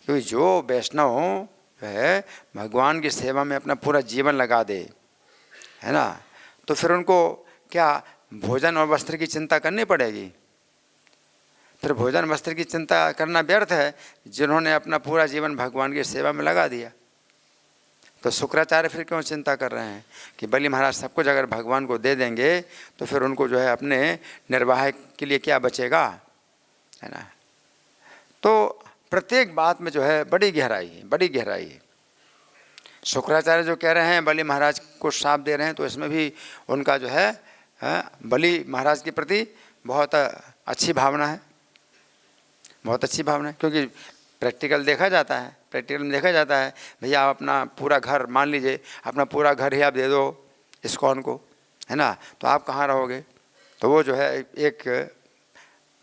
क्योंकि जो वैष्णव है भगवान की सेवा में अपना पूरा जीवन लगा दे, है ना, तो फिर उनको क्या भोजन और वस्त्र की चिंता करनी पड़ेगी। फिर भोजन वस्त्र की चिंता करना व्यर्थ है जिन्होंने अपना पूरा जीवन भगवान की सेवा में लगा दिया। तो शुक्राचार्य फिर क्यों चिंता कर रहे हैं कि बलि महाराज सब कुछ अगर भगवान को दे देंगे तो फिर उनको जो है अपने निर्वाह के लिए क्या बचेगा, है ना। तो प्रत्येक बात में जो है बड़ी गहराई है, बड़ी गहराई है। शुक्राचार्य जो कह रहे हैं बलि महाराज को शाप दे रहे हैं तो इसमें भी उनका जो है बलि महाराज के प्रति बहुत अच्छी भावना है, बहुत अच्छी भावना है। क्योंकि प्रैक्टिकल देखा जाता है, प्रैक्टिकल में देखा जाता है भैया आप अपना पूरा घर, मान लीजिए अपना पूरा घर ही आप दे दो इस्कॉन को, है ना, तो आप कहाँ रहोगे। तो वो जो है एक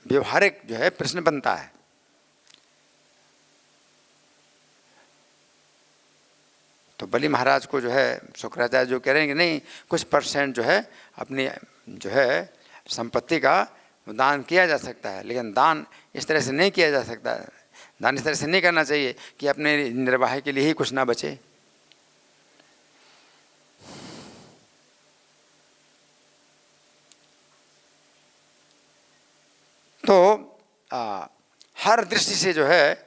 व्यवहारिक जो है प्रश्न बनता है। तो बलि महाराज को जो है शुक्राचार्य जो कह रहे हैं कि नहीं कुछ % जो है अपनी जो है संपत्ति का दान किया जा सकता है, लेकिन दान इस तरह से नहीं किया जा सकता है। दान इस तरह से नहीं करना चाहिए कि अपने निर्वाह के लिए ही कुछ ना बचे। तो हर दृष्टि से जो है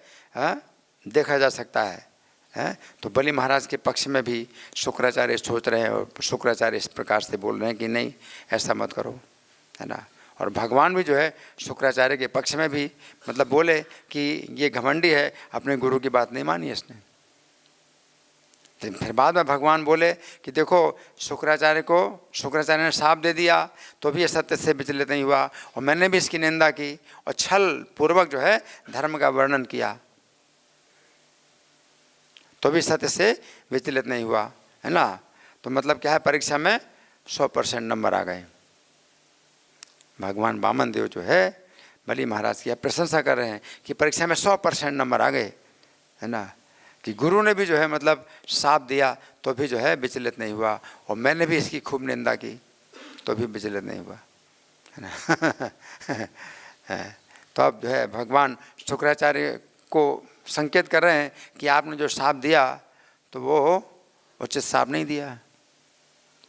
देखा जा सकता है। तो बलि महाराज के पक्ष में भी शुक्राचार्य सोच रहे हैं और शुक्राचार्य इस प्रकार से बोल रहे हैं कि नहीं ऐसा मत करो, है ना। और भगवान भी जो है शुक्राचार्य के पक्ष में भी मतलब बोले कि ये घमंडी है, अपने गुरु की बात नहीं मानी इसने। तो फिर बाद में भगवान बोले कि देखो शुक्राचार्य ने साप दे दिया तो भी ये सत्य से विचलित नहीं हुआ, और मैंने भी इसकी निंदा की और छल पूर्वक जो है धर्म का वर्णन किया तो भी सत्य से विचलित नहीं हुआ, है ना। तो मतलब क्या है, परीक्षा में 100% नंबर आ गए। भगवान वामन देव जो है बलि महाराज की प्रशंसा कर रहे हैं कि परीक्षा में 100% नंबर आ गए, है ना। कि गुरु ने भी जो है मतलब साप दिया तो भी जो है विचलित नहीं हुआ, और मैंने भी इसकी खूब निंदा की तो भी विचलित नहीं हुआ, है ना। तो अब जो है भगवान शुक्राचार्य को संकेत कर रहे हैं कि आपने जो साप दिया तो वो उचित साप नहीं दिया।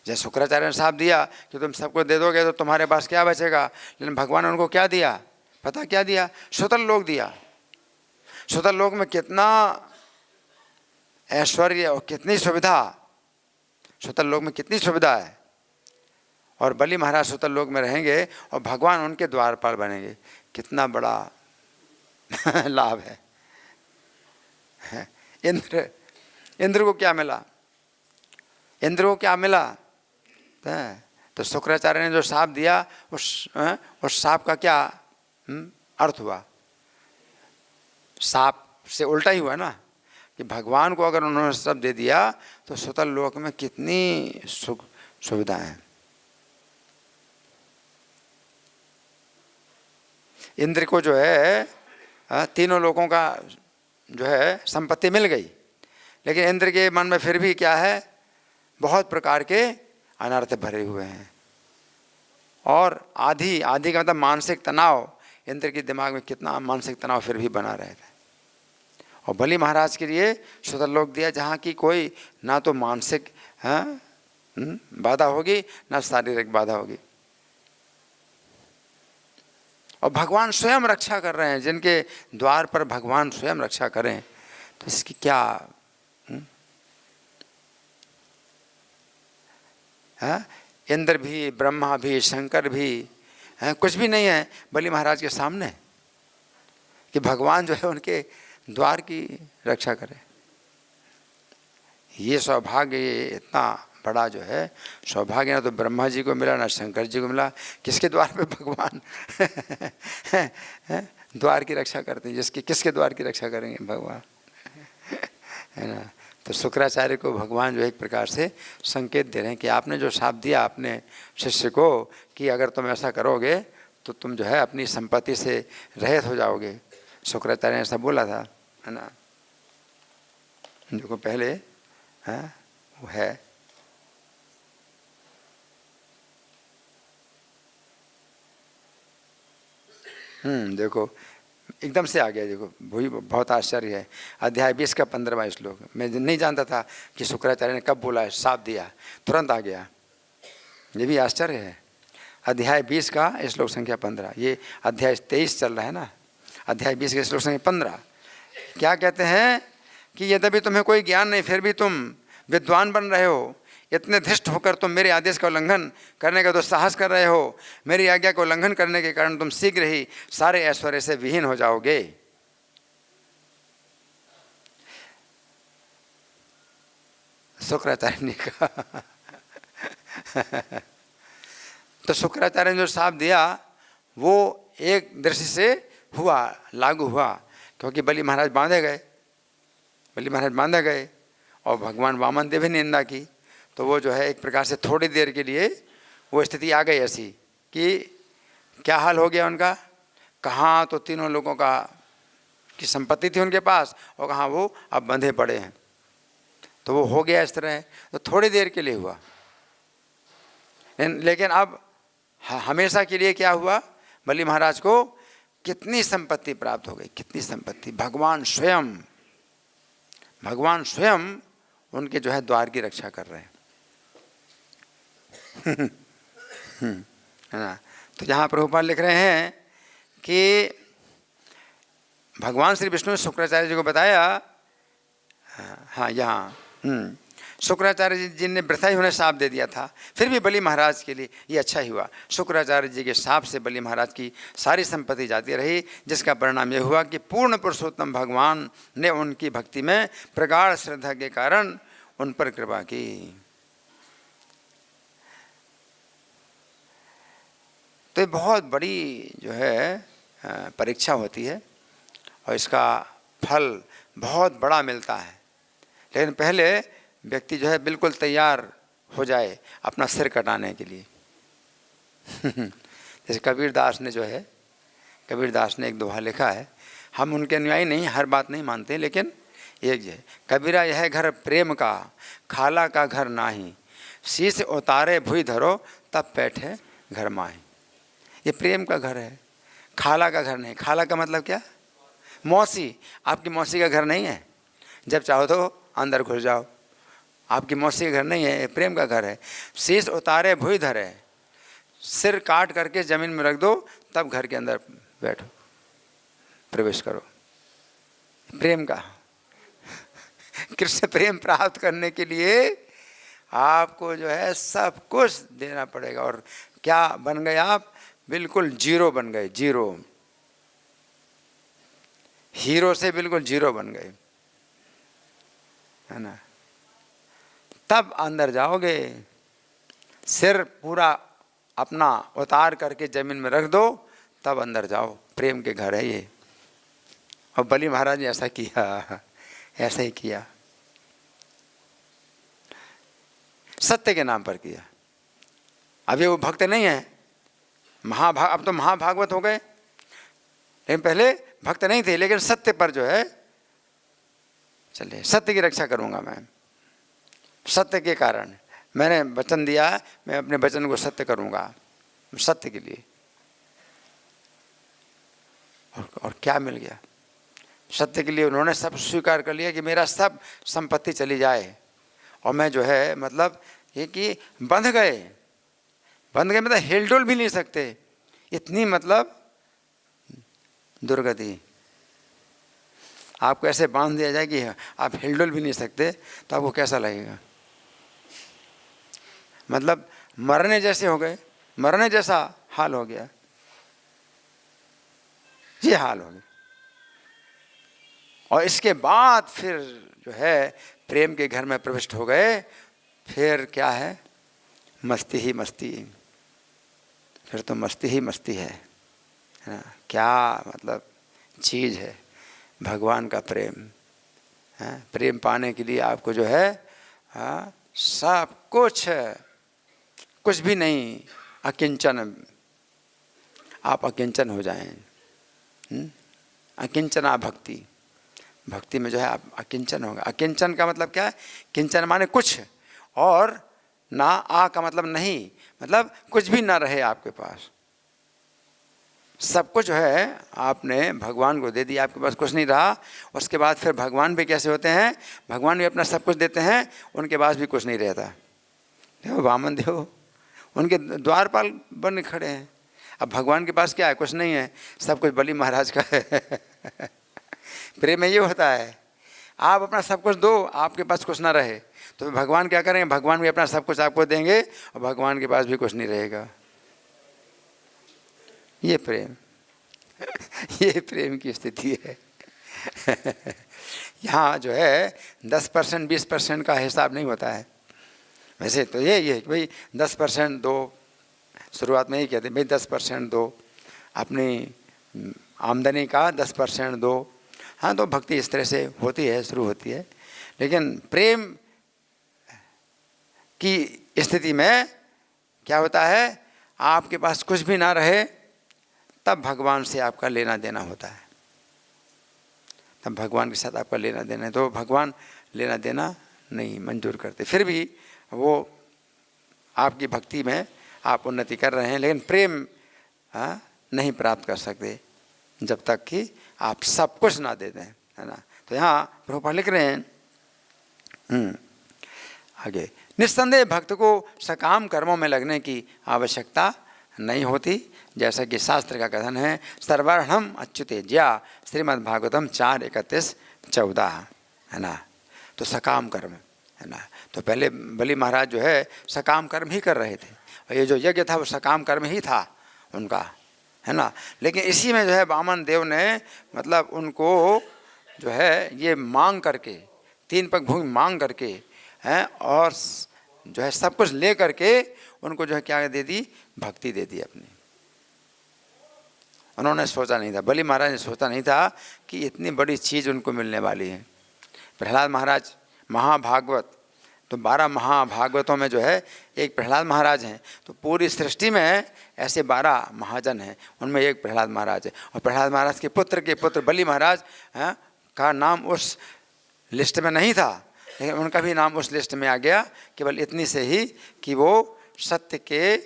जैसे शुक्राचार्य ने साप दिया कि तुम सबको दे दोगे तो तुम्हारे पास क्या बचेगा, लेकिन भगवान ने उनको क्या दिया, पता क्या दिया, सुतल लोक दिया। सुतल लोक में कितना ऐश्वर्य और कितनी सुविधा, सुतल लोक में कितनी सुविधा है, और बलि महाराज सुतल लोक में रहेंगे और भगवान उनके द्वारपाल बनेंगे, कितना बड़ा लाभ है। इंद्र को क्या मिला, इंद्र को क्या मिला, तो शुक्राचार्य ने जो साप दिया उस साप का क्या अर्थ हुआ, साप से उल्टा ही हुआ ना, कि भगवान को अगर उन्होंने सब दे दिया तो सुतल लोक में कितनी सुविधाएं हैं। इंद्र को जो है तीनों लोगों का जो है संपत्ति मिल गई, लेकिन इंद्र के मन में फिर भी क्या है, बहुत प्रकार के अनर्थ भरे हुए हैं, और आधी का मतलब मानसिक तनाव, इंद्र के दिमाग में कितना मानसिक तनाव फिर भी बना रहे थे। और बलि महाराज के लिए सुतल लोक दिया जहाँ की कोई ना तो मानसिक बाधा होगी ना शारीरिक बाधा होगी, और भगवान स्वयं रक्षा कर रहे हैं। जिनके द्वार पर भगवान स्वयं रक्षा करें तो इसकी क्या इंद्र भी, ब्रह्मा भी, शंकर भी कुछ भी नहीं है बलि महाराज के सामने कि भगवान जो है उनके द्वार की रक्षा करे। ये सौभाग्य, ये इतना बड़ा जो है सौभाग्य ना तो ब्रह्मा जी को मिला ना शंकर जी को मिला। किसके द्वार पे भगवान द्वार की रक्षा करते हैं, जिसके किसके द्वार की रक्षा करेंगे भगवान, है ना। तो शुक्राचार्य को भगवान जो एक प्रकार से संकेत दे रहे हैं कि आपने जो शाप दिया अपने शिष्य को कि अगर तुम ऐसा करोगे तो तुम जो है अपनी संपत्ति से रहित हो जाओगे। शुक्राचार्य ने ऐसा बोला था, है ना, जो पहले वो है। देखो एकदम से आ गया, देखो वही बहुत आश्चर्य है। अध्याय 20 का 15वां श्लोक, मैं नहीं जानता था कि शुक्राचार्य ने कब बोला है, साप दिया तुरंत आ गया, ये भी आश्चर्य है। अध्याय 20 का श्लोक संख्या 15, ये अध्याय 23 चल रहा है ना, अध्याय 20 के श्लोक संख्या 15 क्या कहते हैं कि यद्यपि तुम्हें कोई ज्ञान नहीं फिर भी तुम विद्वान बन रहे हो, इतने धृष्ट होकर तुम मेरे आदेश का उल्लंघन करने का तो साहस कर रहे हो, मेरी आज्ञा का उल्लंघन करने के कारण तुम शीघ्र ही सारे ऐश्वर्य से विहीन हो जाओगे। शुक्राचार्य ने कहा तो शुक्राचार्य ने जो शाप दिया वो एक दृष्टि से हुआ, लागू हुआ, क्योंकि बलि महाराज बांधे गए और भगवान वामन देव ने निंदा की, तो वो जो है एक प्रकार से थोड़ी देर के लिए वो स्थिति आ गई ऐसी कि क्या हाल हो गया उनका, कहाँ तो तीनों लोगों का की संपत्ति थी उनके पास और कहाँ वो अब बंधे पड़े हैं। तो वो हो गया इस तरह, तो थोड़ी देर के लिए हुआ, लेकिन अब हमेशा के लिए क्या हुआ, बलि महाराज को कितनी संपत्ति प्राप्त हो गई, कितनी संपत्ति। भगवान स्वयं उनके जो है द्वार की रक्षा कर रहे हैं। है ना। तो यहाँ प्रभुपाद लिख रहे हैं कि भगवान श्री विष्णु ने शुक्राचार्य जी को बताया, हाँ यहाँ शुक्राचार्य जी ने वृथा ही उन्हें शाप दे दिया था, फिर भी बलि महाराज के लिए ये अच्छा ही हुआ। शुक्राचार्य जी के शाप से बलि महाराज की सारी संपत्ति जाती रही, जिसका परिणाम यह हुआ कि पूर्ण पुरुषोत्तम भगवान ने उनकी भक्ति में प्रगाढ़ श्रद्धा के कारण उन पर कृपा की। तो ये बहुत बड़ी जो है परीक्षा होती है और इसका फल बहुत बड़ा मिलता है। लेकिन पहले व्यक्ति जो है बिल्कुल तैयार हो जाए अपना सिर कटाने के लिए। जैसे कबीरदास ने जो है, कबीरदास ने एक दोहा लिखा है, हम उनके अनुयायी नहीं, हर बात नहीं मानते, लेकिन एक जो है, कबीरा यह घर प्रेम का, खाला का घर नाही, शीश उतारे भुई धरो तब बैठे घर माही। ये प्रेम का घर है, खाला का घर नहीं। खाला का मतलब क्या? मौसी। आपकी मौसी का घर नहीं है, जब चाहो तो अंदर घुस जाओ। आपकी मौसी का घर नहीं है, प्रेम का घर है। शीश उतारे भुई धरे, सिर काट करके जमीन में रख दो तब घर के अंदर बैठो, प्रवेश करो। प्रेम का कृष्ण प्रेम प्राप्त करने के लिए आपको जो है सब कुछ देना पड़ेगा। और क्या बन गए आप? बिल्कुल जीरो बन गए, जीरो। हीरो से बिल्कुल जीरो बन गए, है ना। तब अंदर जाओगे, सिर पूरा अपना उतार करके जमीन में रख दो तब अंदर जाओ। प्रेम के घर है ये। और बलि महाराज ने ऐसा किया, ऐसा ही किया, सत्य के नाम पर किया। अभी वो भक्त नहीं है, अब तो महाभागवत हो गए, लेकिन पहले भक्त नहीं थे। लेकिन सत्य पर जो है चलिए, सत्य की रक्षा करूंगा मैं। सत्य के कारण मैंने वचन दिया, मैं अपने वचन को सत्य करूंगा, सत्य के लिए। और क्या मिल गया? सत्य के लिए उन्होंने सब स्वीकार कर लिया कि मेरा सब संपत्ति चली जाए, और मैं जो है मतलब ये कि बंध गए मतलब हिलडुल भी नहीं सकते, इतनी मतलब दुर्गति। आपको ऐसे बांध दिया जाए कि आप हिलडुल भी नहीं सकते, तो आपको कैसा लगेगा? मतलब मरने जैसे हो गए, मरने जैसा हाल हो गया, ये हाल हो गया। और इसके बाद फिर जो है प्रेम के घर में प्रविष्ट हो गए, फिर क्या है? मस्ती ही मस्ती, फिर तो मस्ती ही मस्ती है ना। क्या मतलब चीज़ है भगवान का प्रेम है। प्रेम पाने के लिए आपको जो है सब कुछ, कुछ भी नहीं, अकिंचन, आप अकिंचन हो जाएं। अकिंचना भक्ति, भक्ति में जो है आप अकिंचन होगा। अकिंचन का मतलब क्या है? किंचन माने कुछ, और ना आ का मतलब नहीं, मतलब कुछ भी ना रहे आपके पास। सब कुछ जो है आपने भगवान को दे दिया, आपके पास कुछ नहीं रहा। उसके बाद फिर भगवान भी कैसे होते हैं? भगवान भी अपना सब कुछ देते हैं, उनके पास भी कुछ नहीं रहता। देखो वामन देव, उनके द्वारपाल बन खड़े हैं। अब भगवान के पास क्या है? कुछ नहीं है, सब कुछ बलि महाराज का है। प्रेम में ये होता है, आप अपना सब कुछ दो, आपके पास कुछ ना रहे, तो भगवान क्या करेंगे? भगवान भी अपना सब कुछ आपको देंगे और भगवान के पास भी कुछ नहीं रहेगा। ये प्रेम ये प्रेम की स्थिति है। यहाँ जो है 10% 20% का हिसाब नहीं होता है। वैसे तो ये है कि भाई 10% दो, शुरुआत में ही कहते हैं भाई 10% दो, अपनी आमदनी का 10% दो। हाँ, तो भक्ति इस तरह से होती है, शुरू होती है। लेकिन प्रेम की स्थिति में क्या होता है? आपके पास कुछ भी ना रहे, तब भगवान से आपका लेना देना होता है, तब भगवान के साथ आपका लेना देना है। तो भगवान लेना देना नहीं मंजूर करते, फिर भी वो आपकी भक्ति में आप उन्नति कर रहे हैं, लेकिन प्रेम नहीं प्राप्त कर सकते। जब तक कि आप सब कुछ ना दे दें, है ना। तो यहाँ प्रभुपाद लिख रहे हैं आगे, निस्संदेह भक्त को सकाम कर्मों में लगने की आवश्यकता नहीं होती, जैसा कि शास्त्र का कथन है, सर्वार्णम अच्युतेज्या, श्रीमद् भागवतम 4:31-14, है ना। तो सकाम कर्म, है ना। तो पहले बलि महाराज जो है सकाम कर्म ही कर रहे थे, और ये जो यज्ञ था वो सकाम कर्म ही था उनका, है ना। लेकिन इसी में जो है वामन देव ने मतलब उनको जो है ये मांग करके, 3 पग भूमि मांग करके हैं, और जो है सब कुछ ले करके उनको जो है क्या दे दी, भक्ति दे दी अपनी। उन्होंने सोचा नहीं था, बलि महाराज ने सोचा नहीं था कि इतनी बड़ी चीज़ उनको मिलने वाली है। प्रहलाद महाराज महाभागवत, तो 12 महाभागवतों में जो है एक प्रहलाद महाराज हैं, तो पूरी सृष्टि में ऐसे 12 महाजन हैं, उनमें एक प्रहलाद महाराज है। और प्रहलाद महाराज के पुत्र बलि महाराज हैं का नाम उस लिस्ट में नहीं था, लेकिन उनका भी नाम उस लिस्ट में आ गया, केवल इतनी से ही कि वो सत्य के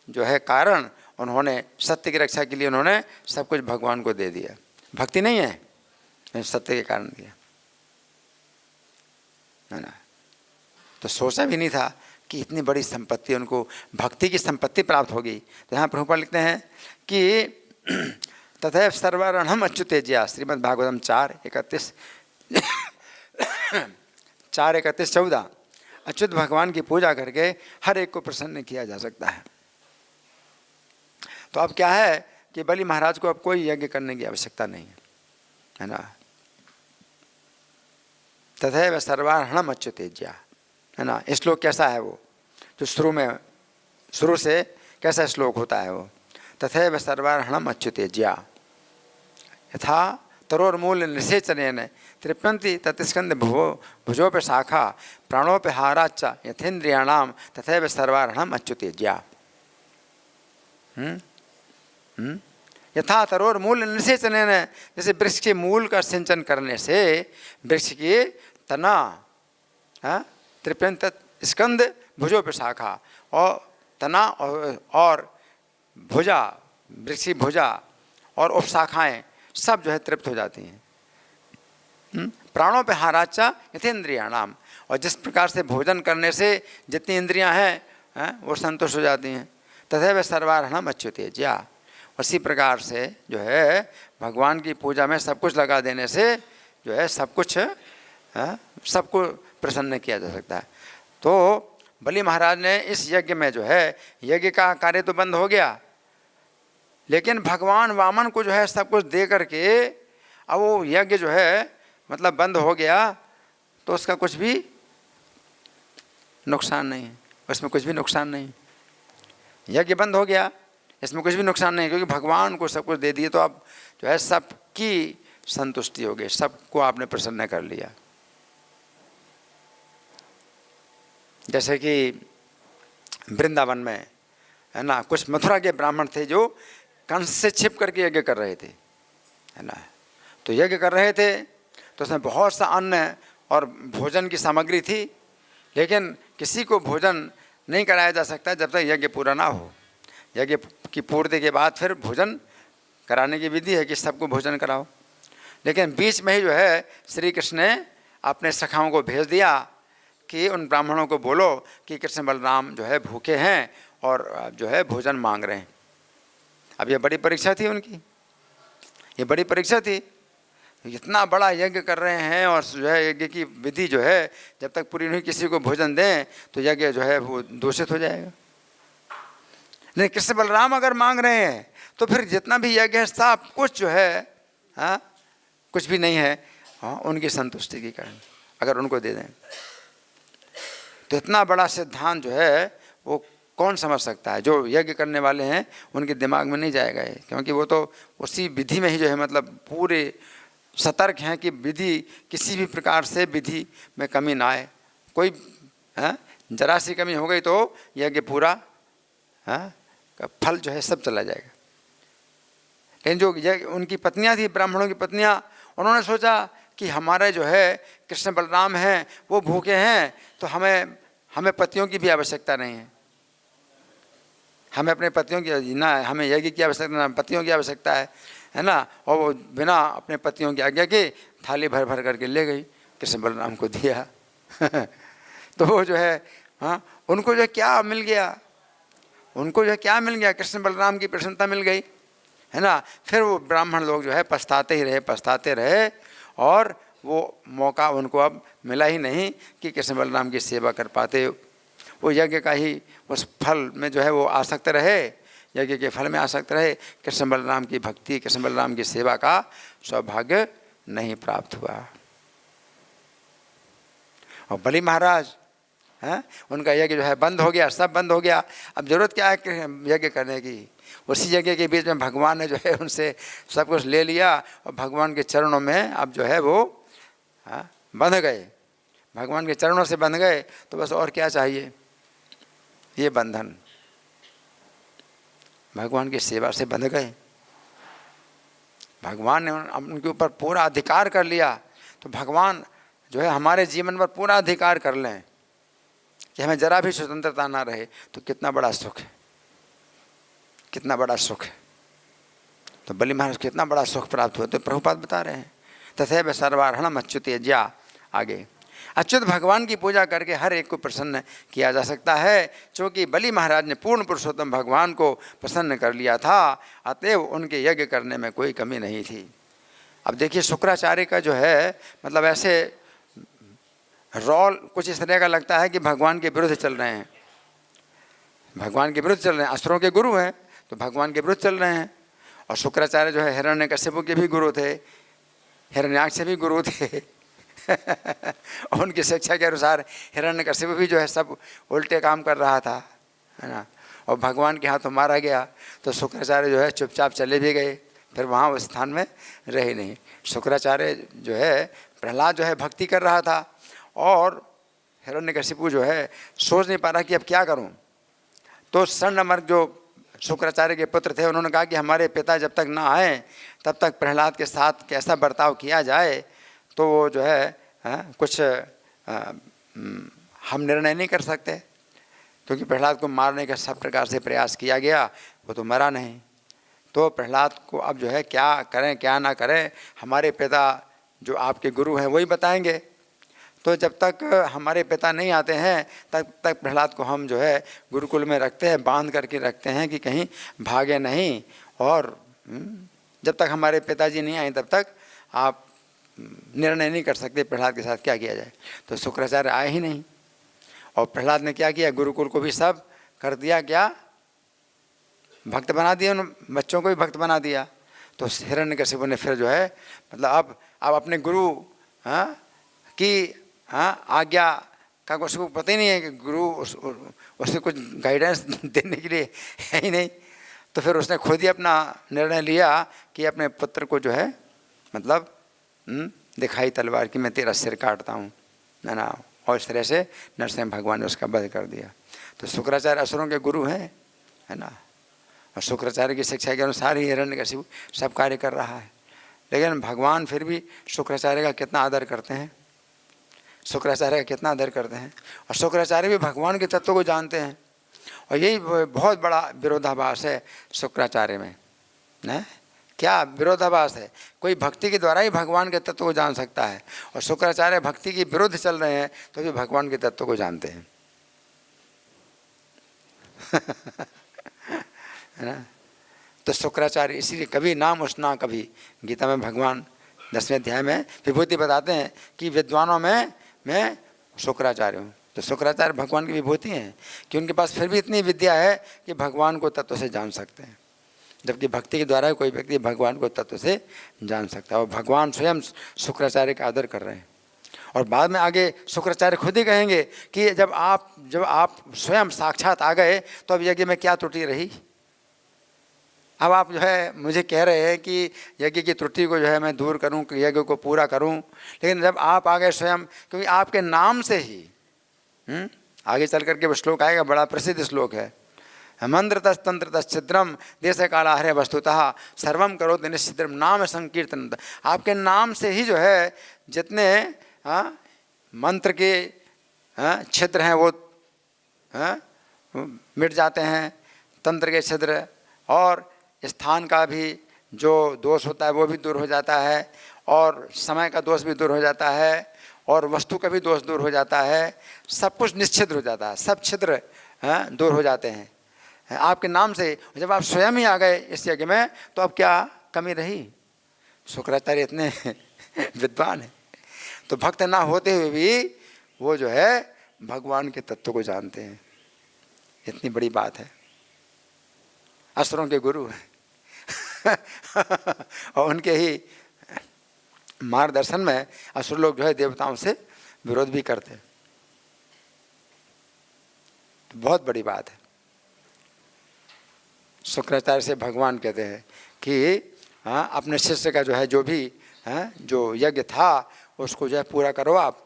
जो है कारण, उन्होंने सत्य की रक्षा के लिए उन्होंने सब कुछ भगवान को दे दिया। भक्ति नहीं है, सत्य के कारण दिया, है ना। तो सोचा भी नहीं था कि इतनी बड़ी संपत्ति उनको, भक्ति की संपत्ति प्राप्त होगी। तो यहाँ प्रभुपाद लिखते हैं कि तथैव सर्वार्णम अच्युतेज्या, श्रीमद् भागवतम 4:31-14, अच्युत भगवान की पूजा करके हर एक को प्रसन्न किया जा सकता है। तो अब क्या है कि बलि महाराज को अब कोई यज्ञ करने की आवश्यकता नहीं है ना। तथैव सर्वार्णम अच्युतेज्या, है ना। श्लोक कैसा है वो, जो शुरू से कैसा श्लोक होता है वो, तथैव सर्वार्णम अच्युतेज्या यथा तरोर्मूल निषेचनेन तृप्यन्ति तत्स्कंद भुजोपि शाखा प्राणोपि हाराच्च यथेन्द्रियाणाम तथैव सर्वार्णम अच्युतेज्या। यथा तरोर्मूल निषेचनेन, जैसे वृक्ष के मूल का सिंचन करने से वृक्ष की तना तृप्यंत स्कंद भुजोपि शाखा, और तना और भुजा, वृक्ष की भुजा और उपशाखाएं सब जो है तृप्त हो जाती हैं। प्राणों पे हाराचा यथेन्द्रियाणाम, और जिस प्रकार से भोजन करने से जितनी इंद्रियां हैं वो संतुष्ट हो जाती हैं। तथैव सर्वार्णम अच्युतेज्या, उसी प्रकार से जो है भगवान की पूजा में सब कुछ लगा देने से जो है सब कुछ सबको प्रसन्न किया जा सकता है। तो बलि महाराज ने इस यज्ञ में जो है, यज्ञ का कार्य तो बंद हो गया, लेकिन भगवान वामन को जो है सब कुछ दे करके अब वो यज्ञ जो है मतलब बंद हो गया, तो उसका कुछ भी नुकसान नहीं है, उसमें कुछ भी नुकसान नहीं। यज्ञ बंद हो गया, इसमें कुछ भी नुकसान नहीं, क्योंकि भगवान को सब कुछ दे दिए, तो अब जो है सबकी संतुष्टि हो गई, सबको आपने प्रसन्न कर लिया। जैसे कि वृंदावन में, है ना, कुछ मथुरा के ब्राह्मण थे जो कंस से छिप करके यज्ञ कर रहे थे, है ना। तो यज्ञ कर रहे थे तो उसमें बहुत सा अन्न और भोजन की सामग्री थी, लेकिन किसी को भोजन नहीं कराया जा सकता जब तक यज्ञ पूरा ना हो। यज्ञ की पूर्ति के बाद फिर भोजन कराने की विधि है कि सबको भोजन कराओ। लेकिन बीच में ही जो है श्री कृष्ण ने अपने सखाओं को भेज दिया कि उन ब्राह्मणों को बोलो कि कृष्ण बलराम जो है भूखे हैं और जो है भोजन मांग रहे हैं। अब ये बड़ी परीक्षा थी उनकी, ये बड़ी परीक्षा थी। इतना बड़ा यज्ञ कर रहे हैं और जो है यज्ञ की विधि जो है जब तक पूरी नहीं किसी को भोजन दें तो यज्ञ जो है वो दूषित हो जाएगा। लेकिन कृष्ण बलराम अगर मांग रहे हैं तो फिर जितना भी यज्ञ है सब कुछ जो है कुछ भी नहीं है उनकी संतुष्टि के कारण अगर उनको दे दें तो इतना बड़ा सिद्धांत जो है वो कौन समझ सकता है। जो यज्ञ करने वाले हैं उनके दिमाग में नहीं जाएगा ये, क्योंकि वो तो उसी विधि में ही जो है मतलब पूरे सतर्क हैं कि विधि किसी भी प्रकार से विधि में कमी ना आए। कोई जरा सी कमी हो गई तो यज्ञ पूरा फल जो है सब चला जाएगा। लेकिन जो उनकी पत्नियां थी, ब्राह्मणों की पत्नियां, उन्होंने सोचा कि हमारे जो है कृष्ण बलराम हैं वो भूखे हैं तो हमें पतियों की भी आवश्यकता नहीं है, हमें अपने पतियों की ना, हमें यज्ञ की आवश्यकता ना, पतियों की आवश्यकता है है ना, और वो बिना अपने पतियों की आज्ञा के थाली भर भर करके ले गई, कृष्ण बलराम को दिया। तो वो जो है, हाँ, उनको जो क्या मिल गया, उनको जो क्या मिल गया, कृष्ण बलराम की प्रसन्नता मिल गई, है ना। फिर वो ब्राह्मण लोग जो है पछताते ही रहे, पछताते रहे, और वो मौका उनको अब मिला ही नहीं कि कृष्ण बलराम की सेवा कर पाते। वो यज्ञ का ही उस फल में जो है वो आसक्त रहे, यज्ञ के फल में आसक्त रहे, कृष्ण बलराम की भक्ति, कृष्ण बलराम की सेवा का सौभाग्य नहीं प्राप्त हुआ। और बलि महाराज हैं, उनका यज्ञ जो है बंद हो गया, सब बंद हो गया। अब जरूरत क्या है यज्ञ करने की। उसी यज्ञ के बीच में भगवान ने जो है उनसे सब कुछ ले लिया, और भगवान के चरणों में अब जो है वो बंध गए, भगवान के चरणों से बंध गए। तो बस और क्या चाहिए, ये बंधन भगवान की सेवा से बंध गए। भगवान ने उनके ऊपर पूरा अधिकार कर लिया। तो भगवान जो है हमारे जीवन पर पूरा अधिकार कर लें कि हमें जरा भी स्वतंत्रता ना रहे, तो कितना बड़ा सुख है, कितना बड़ा सुख है। तो बलि महाराज कितना बड़ा सुख प्राप्त हुआ। तो प्रभुपाद बता रहे हैं, तथैव सर्वार्हणम अच्युत यज्ञा। आगे, अच्युत भगवान की पूजा करके हर एक को प्रसन्न किया जा सकता है। क्योंकि बलि महाराज ने पूर्ण पुरुषोत्तम भगवान को प्रसन्न कर लिया था, अतएव उनके यज्ञ करने में कोई कमी नहीं थी। अब देखिए शुक्राचार्य का जो है मतलब ऐसे रोल कुछ इस तरह का लगता है कि भगवान के विरुद्ध चल रहे हैं, भगवान के विरुद्ध चल रहे हैं। असुरों के गुरु हैं तो भगवान के विरुद्ध चल रहे हैं। और शुक्राचार्य जो है हिरण्यकश्यप के भी गुरु थे, हिरण्याक्ष भी गुरु थे। और उनकी शिक्षा के अनुसार हिरण्यकश्यप भी जो है सब उल्टे काम कर रहा था, है ना। और भगवान के हाथों मारा गया। तो शुक्राचार्य जो है चुपचाप चले भी गए, फिर वहाँ उस स्थान में रहे नहीं। शुक्राचार्य जो है, प्रहलाद जो है भक्ति कर रहा था, और हिरण्यकश्यप जो है सोच नहीं पा रहा कि अब क्या करूं। तो सन्नमर्ग जो शुक्राचार्य के पुत्र थे, उन्होंने कहा कि हमारे पिता जब तक ना आए तब तक प्रहलाद के साथ कैसा बर्ताव किया जाए। तो वो जो है कुछ हम निर्णय नहीं कर सकते, क्योंकि प्रहलाद को मारने का सब प्रकार से प्रयास किया गया, वो तो मरा नहीं। तो प्रहलाद को अब जो है क्या करें क्या ना करें, हमारे पिता जो आपके गुरु हैं वही बताएंगे। तो जब तक हमारे पिता नहीं आते हैं तब तक प्रहलाद को हम जो है गुरुकुल में रखते हैं, बांध करके रखते हैं कि कहीं भागे नहीं। और जब तक हमारे पिताजी नहीं आए तब तक आप निर्णय नहीं कर सकते प्रहलाद के साथ क्या किया जाए। तो शुक्राचार्य आए ही नहीं, और प्रहलाद ने क्या किया, गुरुकुल को भी सब कर दिया, क्या भक्त बना दिया, उन बच्चों को भी भक्त बना दिया। तो हिरण्यकश्यप ने फिर जो है मतलब अब अपने गुरु की आज्ञा का उसको पता ही नहीं है कि गुरु उससे कुछ गाइडेंस देने के लिए है ही नहीं। तो फिर उसने खुद ही अपना निर्णय लिया कि अपने पुत्र को जो है मतलब दिखाई तलवार कि मैं तेरा सिर काटता हूँ, है ना। और इस तरह से नरसिंह भगवान ने उसका वध कर दिया। तो शुक्राचार्य असुरों के गुरु हैं, है ना। और शुक्राचार्य की शिक्षा के अनुसार ही हिरण्यकश्यप सब कार्य कर रहा है। लेकिन भगवान फिर भी शुक्राचार्य का कितना आदर करते हैं, शुक्राचार्य का कितना आदर करते हैं। और शुक्राचार्य भी भगवान के तत्व को जानते हैं। और यही बहुत बड़ा विरोधाभास है शुक्राचार्य में, ना। क्या विरोधाभास है, कोई भक्ति के द्वारा ही भगवान के तत्व को जान सकता है, और शुक्राचार्य भक्ति के विरुद्ध चल रहे हैं तो भी भगवान के तत्व को जानते हैं। है ना। तो शुक्राचार्य इसीलिए कभी नाम उसना कभी, गीता में भगवान 10वें अध्याय में विभूति बताते हैं कि विद्वानों में मैं शुक्राचार्य हूँ। तो शुक्राचार्य भगवान की विभूति हैं कि उनके पास फिर भी इतनी विद्या है कि भगवान को तत्व से जान सकते हैं। जबकि भक्ति के द्वारा कोई व्यक्ति भगवान को तत्व से जान सकता है। और भगवान स्वयं शुक्राचार्य का आदर कर रहे हैं। और बाद में आगे शुक्राचार्य खुद ही कहेंगे कि जब आप स्वयं साक्षात आ गए तो अब यज्ञ में क्या त्रुटि रही। अब आप जो है मुझे कह रहे हैं कि यज्ञ की त्रुटि को जो है मैं दूर करूं, यज्ञ को पूरा करूं, लेकिन जब आप आ गए स्वयं, क्योंकि आपके नाम से ही आगे चल करके वो श्लोक आएगा, बड़ा प्रसिद्ध श्लोक है, मंत्रतस्तंत्रतश्छिद्रम देश कालाहरे वस्तुतः सर्वम करोति निश्चिद्रम नाम संकीर्तन। आपके नाम से ही जो है जितने मंत्र के छिद्र हैं वो मिट जाते हैं, तंत्र के छिद्र, और स्थान का भी जो दोष होता है वो भी दूर हो जाता है, और समय का दोष भी दूर हो जाता है, और वस्तु का भी दोष दूर हो जाता है, सब कुछ निश्चिद्र हो जाता है, सब छिद्र दूर हो जाते हैं आपके नाम से। जब आप स्वयं ही आ गए इस यज्ञ में तो अब क्या कमी रही? शुक्राचार्य इतने विद्वान है, तो भक्त ना होते हुए भी वो जो है भगवान के तत्व को जानते हैं, इतनी बड़ी बात है। असुरों के गुरु हैं और उनके ही मार्गदर्शन में असुर लोग जो है देवताओं से विरोध भी करते हैं, तो बहुत बड़ी बात है। शुक्राचार्य से भगवान कहते हैं कि अपने शिष्य का जो है जो भी जो यज्ञ था उसको जो है पूरा करो आप,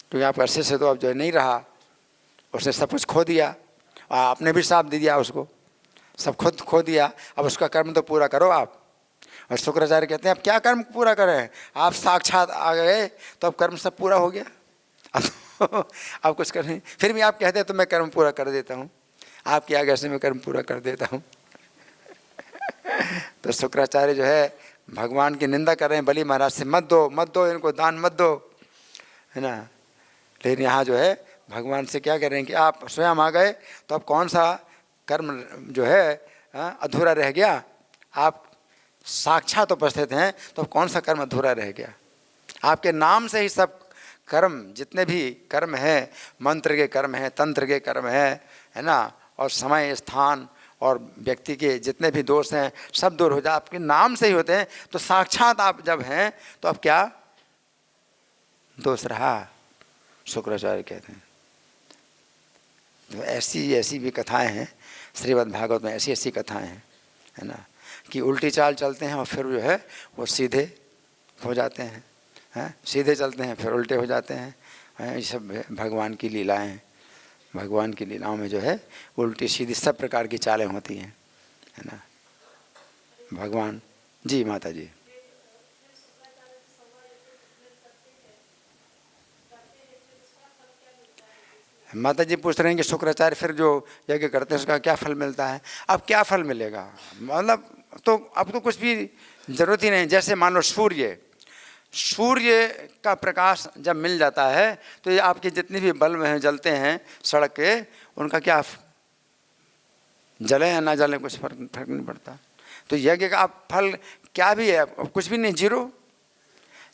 क्योंकि आपका शिष्य तो अब जो है नहीं रहा, उसने सब कुछ खो दिया, आपने भी साथ दे दिया उसको, सब खुद खो दिया, अब उसका कर्म तो पूरा करो आप। और शुक्राचार्य कहते हैं अब क्या कर्म पूरा करें, आप साक्षात आ गए तो अब कर्म सब पूरा हो गया, अब कुछ कर नहीं, फिर भी आप कहते हैं तो मैं कर्म पूरा कर देता हूँ, आपकी आज्ञा से मैं कर्म पूरा कर देता हूँ। तो शुक्राचार्य जो है भगवान की निंदा कर रहे हैं, बलि महाराज से मत दो इनको दान मत दो, है ना। लेकिन यहाँ जो है भगवान से क्या कह रहे हैं कि आप स्वयं आ गए तो अब कौन सा कर्म जो है अधूरा रह गया, आप साक्षात उपस्थित हैं तो अब कौन सा कर्म अधूरा रह गया। आपके नाम से ही सब कर्म, जितने भी कर्म हैं, मंत्र के कर्म हैं, तंत्र के कर्म हैं, है ना, और समय स्थान और व्यक्ति के जितने भी दोष हैं सब दूर हो जाए, आपके नाम से ही होते हैं। तो साक्षात आप जब हैं तो अब क्या दोष रहा, शुक्राचार्य कहते हैं। तो ऐसी भी कथाएं हैं श्रीमद् भागवत में, ऐसी कथाएं हैं, है ना, कि उल्टी चाल चलते हैं और फिर जो है वो सीधे हो जाते हैं, सीधे चलते हैं फिर उल्टे हो जाते हैं, ये सब भगवान की लीलाएं हैं। भगवान की लीलाओं में जो है उल्टी सीधी सब प्रकार की चालें होती हैं, है ना। भगवान जी, माता जी, माता जी पूछ रहे हैं कि शुक्राचार्य फिर जो यज्ञ करते हैं उसका क्या फल मिलता है। अब क्या फल मिलेगा, मतलब तो अब तो कुछ भी जरूरत ही नहीं। जैसे मान लो सूर्य का प्रकाश जब मिल जाता है तो ये आपके जितने भी बल्ब हैं जलते हैं सड़क के, उनका क्या जले या ना जले कुछ फर्क नहीं पड़ता। तो यज्ञ का आप फल क्या भी है, कुछ भी नहीं, जीरो।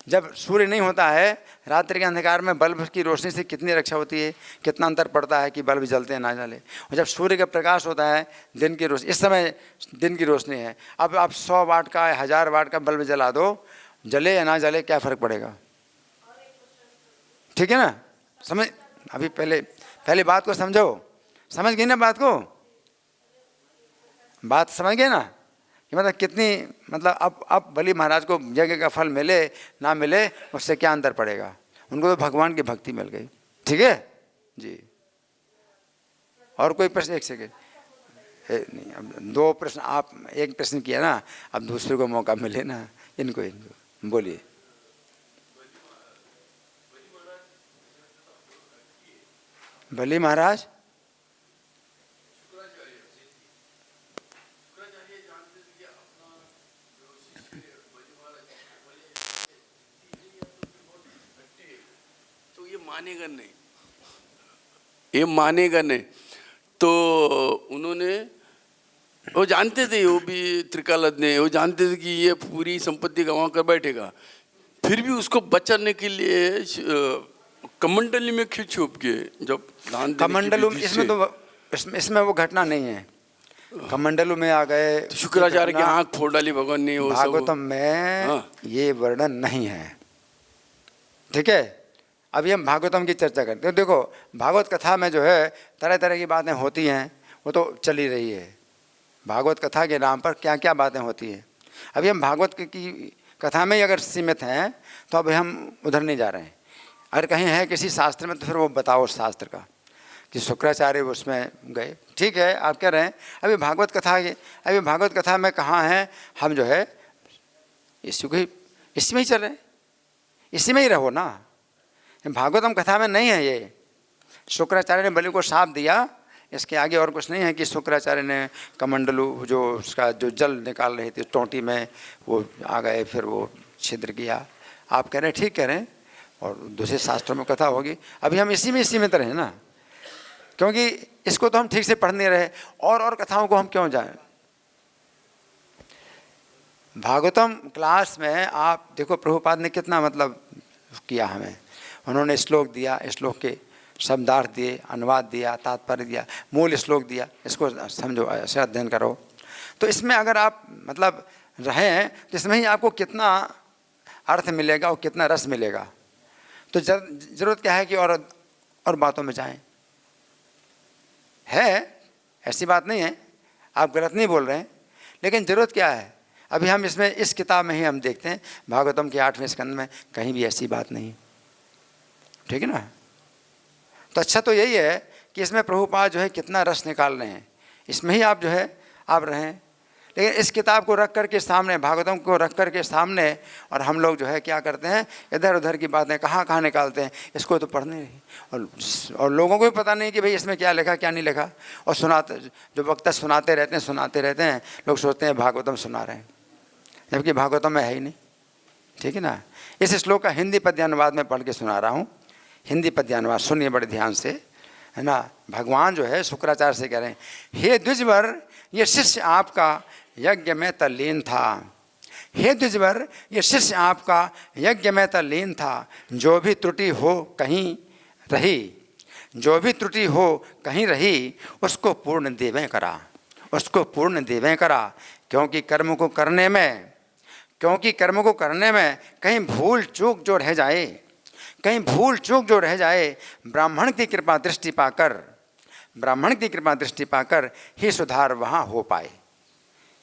जब सूर्य नहीं होता है, रात्रि के अंधकार में बल्ब की रोशनी से कितनी रक्षा होती है, कितना अंतर पड़ता है कि बल्ब जलते हैं ना जले। और जब सूर्य का प्रकाश होता है, दिन की रोशनी, इस समय दिन की रोशनी है, अब आप 100 वाट का 1000 वाट का बल्ब जला दो, जले या ना जले क्या फ़र्क पड़ेगा, ठीक है ना। समझ, अभी पहले बात को समझो, समझ गई ना बात को, बात समझ गए ना कि मतलब कितनी, मतलब अब बलि महाराज को यज्ञ का फल मिले ना मिले उससे क्या अंतर पड़ेगा, उनको तो भगवान की भक्ति मिल गई, ठीक है जी। और कोई प्रश्न, एक सेकेंड नहीं, अब 2 प्रश्न, आप एक प्रश्न किया ना, अब दूसरे को मौका मिले ना, इनको बोलिए। बलि महाराज मानेगा नहीं, ये मानेगा नहीं। तो उन्होंने, वो जानते थे, वो भी त्रिकालद ने, वो जानते थे कि ये पूरी संपत्ति गंवा कर बैठेगा, फिर भी उसको बचाने के लिए कमंडली में खींच छुप के जब दान, कमंडलू, इसमें तो इसमें वो घटना नहीं है। कमंडलू में आ गए, तो शुक्राचार्य की आंख फोड़ डाली भगवान ने, वो भागवतम में ये वर्णन नहीं है, ठीक है। अभी हम भागवतम की चर्चा करते हैं। देखो भागवत कथा में जो है तरह तरह की बातें होती हैं, वो तो चल ही रही है। भागवत कथा के नाम पर क्या क्या बातें होती हैं। अभी हम भागवत की कथा में ही अगर सीमित हैं तो अभी हम उधर नहीं जा रहे हैं। अगर कहीं है किसी शास्त्र में तो फिर वो बताओ उस शास्त्र का, कि शुक्राचार्य उसमें गए, ठीक है आप कह रहे हैं। अभी भागवत कथा में कहाँ हैं हम, जो है इसमें ही चल रहे हैं, इसी में ही रहो ना। भागवतम कथा में नहीं है ये। शुक्राचार्य ने बलि को शाप दिया इसके आगे और कुछ नहीं है कि शुक्राचार्य ने कमंडलू जो उसका जो जल निकाल रहे थे टोंटी में वो आ गए, फिर वो छिद्र किया। आप कह रहे हैं, ठीक कह रहे हैं, और दूसरे शास्त्रों में कथा होगी। अभी हम इसी में सीमित रहे ना, क्योंकि इसको तो हम ठीक से पढ़ नहीं रहे, और कथाओं को हम क्यों जाएं। भागवतम क्लास में आप देखो प्रभुपाद ने कितना मतलब किया हमें। उन्होंने श्लोक दिया, श्लोक के शब्दार्थ दिए, अनुवाद दिया, तात्पर्य दिया, मूल श्लोक दिया, इसको समझो, ऐसे अध्ययन करो। तो इसमें अगर आप मतलब रहें तो इसमें ही आपको कितना अर्थ मिलेगा और कितना रस मिलेगा। तो ज़रूरत क्या है कि और बातों में जाएं। है, ऐसी बात नहीं है, आप गलत नहीं बोल रहे हैं, लेकिन ज़रूरत क्या है। अभी हम इसमें इस किताब में ही हम देखते हैं भागवतम के 8वें स्कंद में कहीं भी ऐसी बात नहीं, ठीक है ना। तो अच्छा तो यही है कि इसमें प्रभुपाद जो है कितना रस निकाल रहे हैं, इसमें ही आप जो है आप रहें। लेकिन इस किताब को रख कर के सामने, भागवतम को रख कर के सामने, और हम लोग जो है क्या करते हैं, इधर उधर की बातें कहाँ निकालते हैं। इसको तो पढ़ने नहीं, और लोगों को भी पता नहीं कि भाई इसमें क्या लिखा क्या नहीं लिखा। और सुनाते, जो वक्ता सुनाते रहते हैं, लोग सोचते हैं भागवतम सुना रहे हैं, जबकि भागवतम में है ही नहीं, ठीक है ना। इस श्लोक का हिंदी पद्यानुवाद में पढ़ के सुना रहा हूँ। हिंदी पद्यानुवाद सुनिए बड़े ध्यान से, है ना। भगवान जो है शुक्राचार्य से कह रहे हैं, हे द्विजवर, ये शिष्य आपका यज्ञ में तल्लीन था। हे द्विजवर, ये शिष्य आपका यज्ञ में तल्लीन था। जो भी त्रुटि हो कहीं रही, जो भी त्रुटि हो कहीं रही, उसको पूर्ण देवें करा, उसको पूर्ण देवें करा। क्योंकि कर्म को करने में कहीं भूल चूक जो रह जाए, कहीं भूल चूक जो रह जाए, ब्राह्मण की कृपा दृष्टि पाकर ही सुधार वहाँ हो पाए,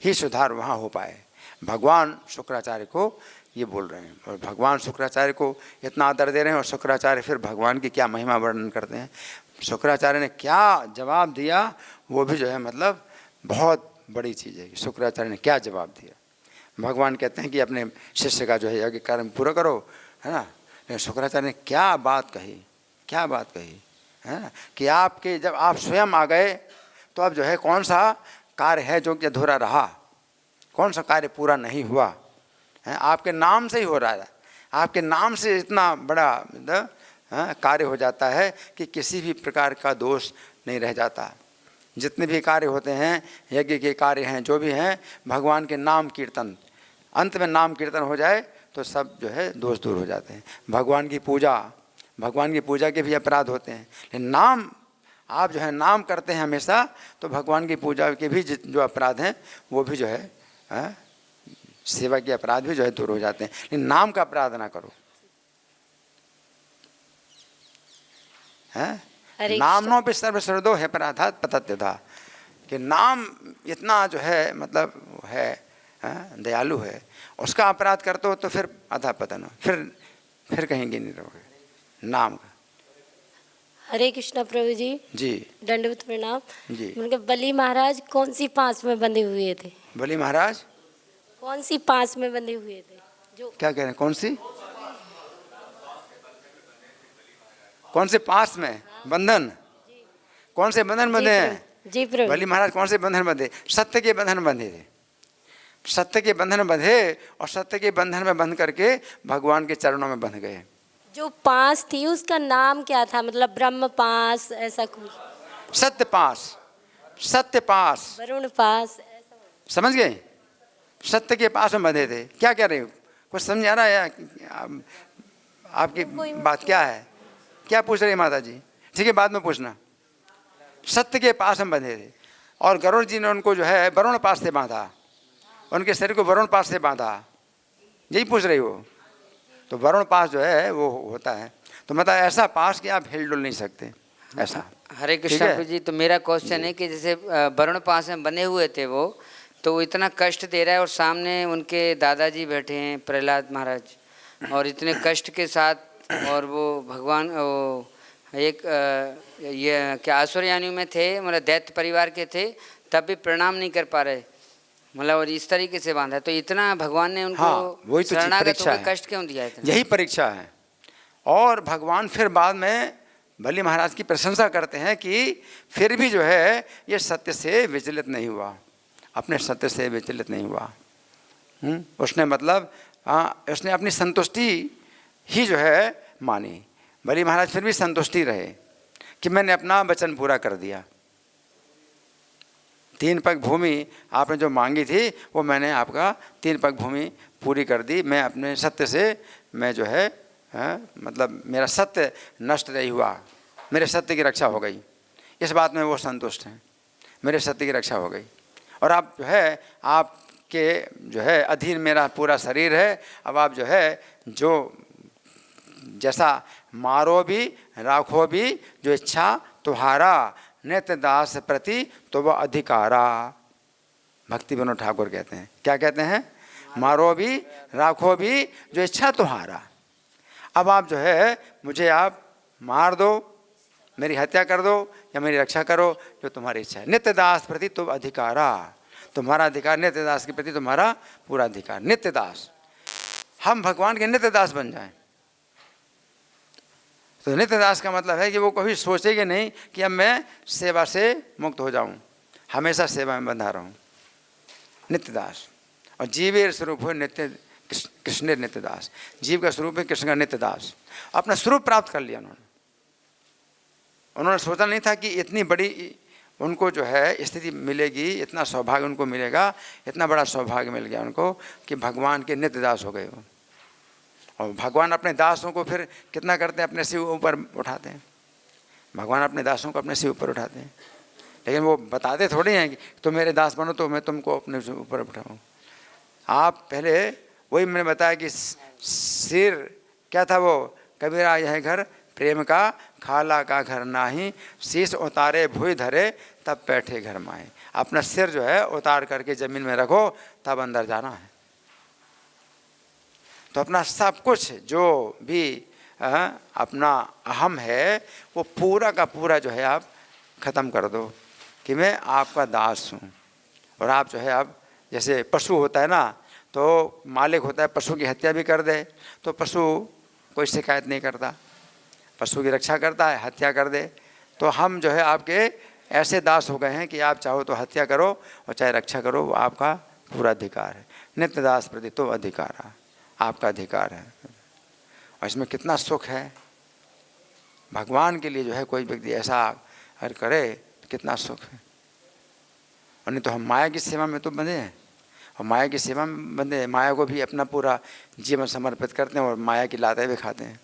ही सुधार वहाँ हो पाए। भगवान शुक्राचार्य को ये बोल रहे हैं, और भगवान शुक्राचार्य को इतना आदर दे रहे हैं, और शुक्राचार्य फिर भगवान की क्या महिमा वर्णन करते हैं। शुक्राचार्य ने क्या जवाब दिया, वो भी जो है मतलब बहुत बड़ी चीज़ है कि शुक्राचार्य ने क्या जवाब दिया। भगवान कहते हैं कि अपने शिष्य का जो है यज्ञ कर्म पूरा करो, है ना। लेकिन शुक्राचार्य ने क्या बात कही है ना, कि आपके जब आप स्वयं आ गए तो अब जो है कौन सा कार्य है जो कि अधूरा रहा, कौन सा कार्य पूरा नहीं हुआ है। आपके नाम से ही हो रहा है, आपके नाम से इतना बड़ा कार्य हो जाता है कि किसी भी प्रकार का दोष नहीं रह जाता। जितने भी कार्य होते हैं, यज्ञ के कार्य हैं, जो भी हैं, भगवान के नाम कीर्तन, अंत में नाम कीर्तन हो जाए तो सब जो है दोष दूर हो जाते हैं। भगवान की पूजा के भी अपराध होते हैं, लेकिन नाम आप जो है नाम करते हैं हमेशा, तो भगवान की पूजा के भी जो अपराध हैं वो भी जो है सेवा के अपराध भी जो है दूर हो जाते हैं। लेकिन नाम का अपराध ना करो, है। नामनों पे सर्वश्रद्धो है पराधात पतत्य था, कि नाम इतना जो है मतलब है दयालु है, उसका अपराध करते हो तो फिर अधा पतन हो, फिर कहेंगे नहीं रहोगे नाम का। हरे कृष्णा प्रभु जी। जी दंडवत प्रणाम जी। उनके बलि महाराज कौन सी पास में बंधे हुए थे? बलि महाराज कौन सी पास में बंधे हुए थे? जो क्या कह रहे हैं, कौन से पास में बंधन, कौन से बंधन बंधे हैं? जी प्रभु। बलि महाराज कौन से बंधन बंधे? सत्य के बंधन बंधे थे, सत्य के बंधन बंधे, और सत्य के बंधन में बंध करके भगवान के चरणों में बंध गए। जो पास थी उसका नाम क्या था? मतलब ब्रह्म पास ऐसा कुछ? सत्य पास, वरुण पास, ऐसा समझ गए? सत्य के पास में बंधे थे। क्या कह रहे हो, कुछ समझ आ रहा है? आपकी बात क्या है, क्या पूछ रही है माता जी? ठीक है, बाद में पूछना। सत्य के पास में बंधे थे, और गरुड़ जी ने उनको जो है वरुण पास से बांधा, उनके शरीर को वरुण पास से बांधा। यही पूछ रही हो? तो वरुण पास जो है वो होता है, तो मतलब ऐसा पास कि आप हिल डुल नहीं सकते, ऐसा। हरे कृष्ण प्रभु जी। तो मेरा क्वेश्चन है कि जैसे वरुण पास में बने हुए थे वो, तो वो इतना कष्ट दे रहा है, और सामने उनके दादाजी बैठे हैं प्रहलाद महाराज, और इतने कष्ट के साथ, और वो भगवान वो एक ये क्या असुरयानियों में थे, मतलब दैत्य परिवार के थे, तब भी प्रणाम नहीं कर पा रहे, मतलब और इस तरीके से बांधा। तो इतना भगवान ने उनको वही तो शरणागत परीक्षा होकर है, कष्ट क्यों दिया? यही परीक्षा है। और भगवान फिर बाद में बलि महाराज की प्रशंसा करते हैं कि फिर भी जो है ये सत्य से विचलित नहीं हुआ, अपने सत्य से विचलित नहीं हुआ। उसने मतलब उसने अपनी संतुष्टि ही जो है मानी। बलि महाराज फिर भी संतुष्टि रहे कि मैंने अपना वचन पूरा कर दिया। 3 पग भूमि आपने जो मांगी थी वो मैंने आपका 3 पग भूमि पूरी कर दी। मैं अपने सत्य से मैं जो है मतलब मेरा सत्य नष्ट नहीं हुआ, मेरे सत्य की रक्षा हो गई। इस बात में वो संतुष्ट हैं, मेरे सत्य की रक्षा हो गई। और आप जो है आपके जो है अधीन मेरा पूरा शरीर है। अब आप जो है जो जैसा मारो भी राखो भी, जो इच्छा तुम्हारा नित्य दास प्रति तो वह अधिकारा। भक्ति विनोद ठाकुर कहते हैं, क्या कहते हैं? मारो भी राखो भी, जो इच्छा तुम्हारा। अब आप जो है मुझे आप मार दो, मेरी हत्या कर दो या मेरी रक्षा करो, जो तुम्हारी इच्छा है। नित्य दास प्रति तो अधिकारा, तुम्हारा अधिकार, नित्य दास के प्रति तुम्हारा पूरा अधिकार। नित्य दास, हम भगवान के नित्य दास बन जाएं। तो नित्य दास का मतलब है कि वो कभी सोचेंगे नहीं कि अब मैं सेवा से मुक्त हो जाऊं, हमेशा सेवा में बंधा रहूं। नित्य दास। और जीवेर स्वरूप हो नित्य कृष्ण नित्य दास। जीव का स्वरूप है कृष्ण का नित्य दास। अपना स्वरूप प्राप्त कर लिया उन्होंने सोचा नहीं था कि इतनी बड़ी उनको जो है स्थिति मिलेगी, इतना सौभाग्य उनको मिलेगा। इतना बड़ा सौभाग्य मिल गया उनको कि भगवान के नित्य दास हो गए वो। और भगवान अपने दासों को फिर कितना करते हैं, अपने से ऊपर उठाते हैं। भगवान अपने दासों को अपने से ऊपर उठाते हैं, लेकिन वो बताते थोड़ी हैं कि तुम मेरे दास बनो तो मैं तुमको अपने से ऊपर उठाऊँ। आप पहले वही मैंने बताया कि सिर क्या था वो, कबीरा यह घर प्रेम का, खाला का घर नाही, शीश उतारे भुई धरे तब बैठे घर माए। अपना सिर जो है उतार करके ज़मीन में रखो तब अंदर जाना है। तो अपना सब कुछ जो भी अपना अहम है वो पूरा का पूरा जो है आप ख़त्म कर दो कि मैं आपका दास हूँ। और आप जो है अब जैसे पशु होता है ना, तो मालिक होता है, पशु की हत्या भी कर दे तो पशु कोई शिकायत नहीं करता, पशु की रक्षा करता है। हत्या कर दे तो हम जो है आपके ऐसे दास हो गए हैं कि आप चाहो तो हत्या करो और चाहे रक्षा करो, वो आपका पूरा अधिकार है। नित्य दास प्रति तो अधिकार आपका अधिकार है। और इसमें कितना सुख है। भगवान के लिए जो है कोई व्यक्ति ऐसा हर करे तो कितना सुख है। और नहीं तो हम माया की सेवा में तो बंधे हैं, और माया की सेवा में बंधे हैं, माया को भी अपना पूरा जीवन समर्पित करते हैं और माया की लातें भी खाते हैं।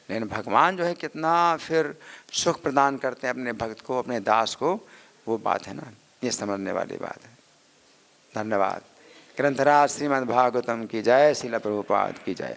लेकिन भगवान जो है कितना फिर सुख प्रदान करते हैं अपने भक्त को, अपने दास को, वो बात है ना, ये समझने वाली बात है। धन्यवाद। ग्रंथराज श्रीमद् भागवतम की जय, श्रील प्रभुपाद की जय।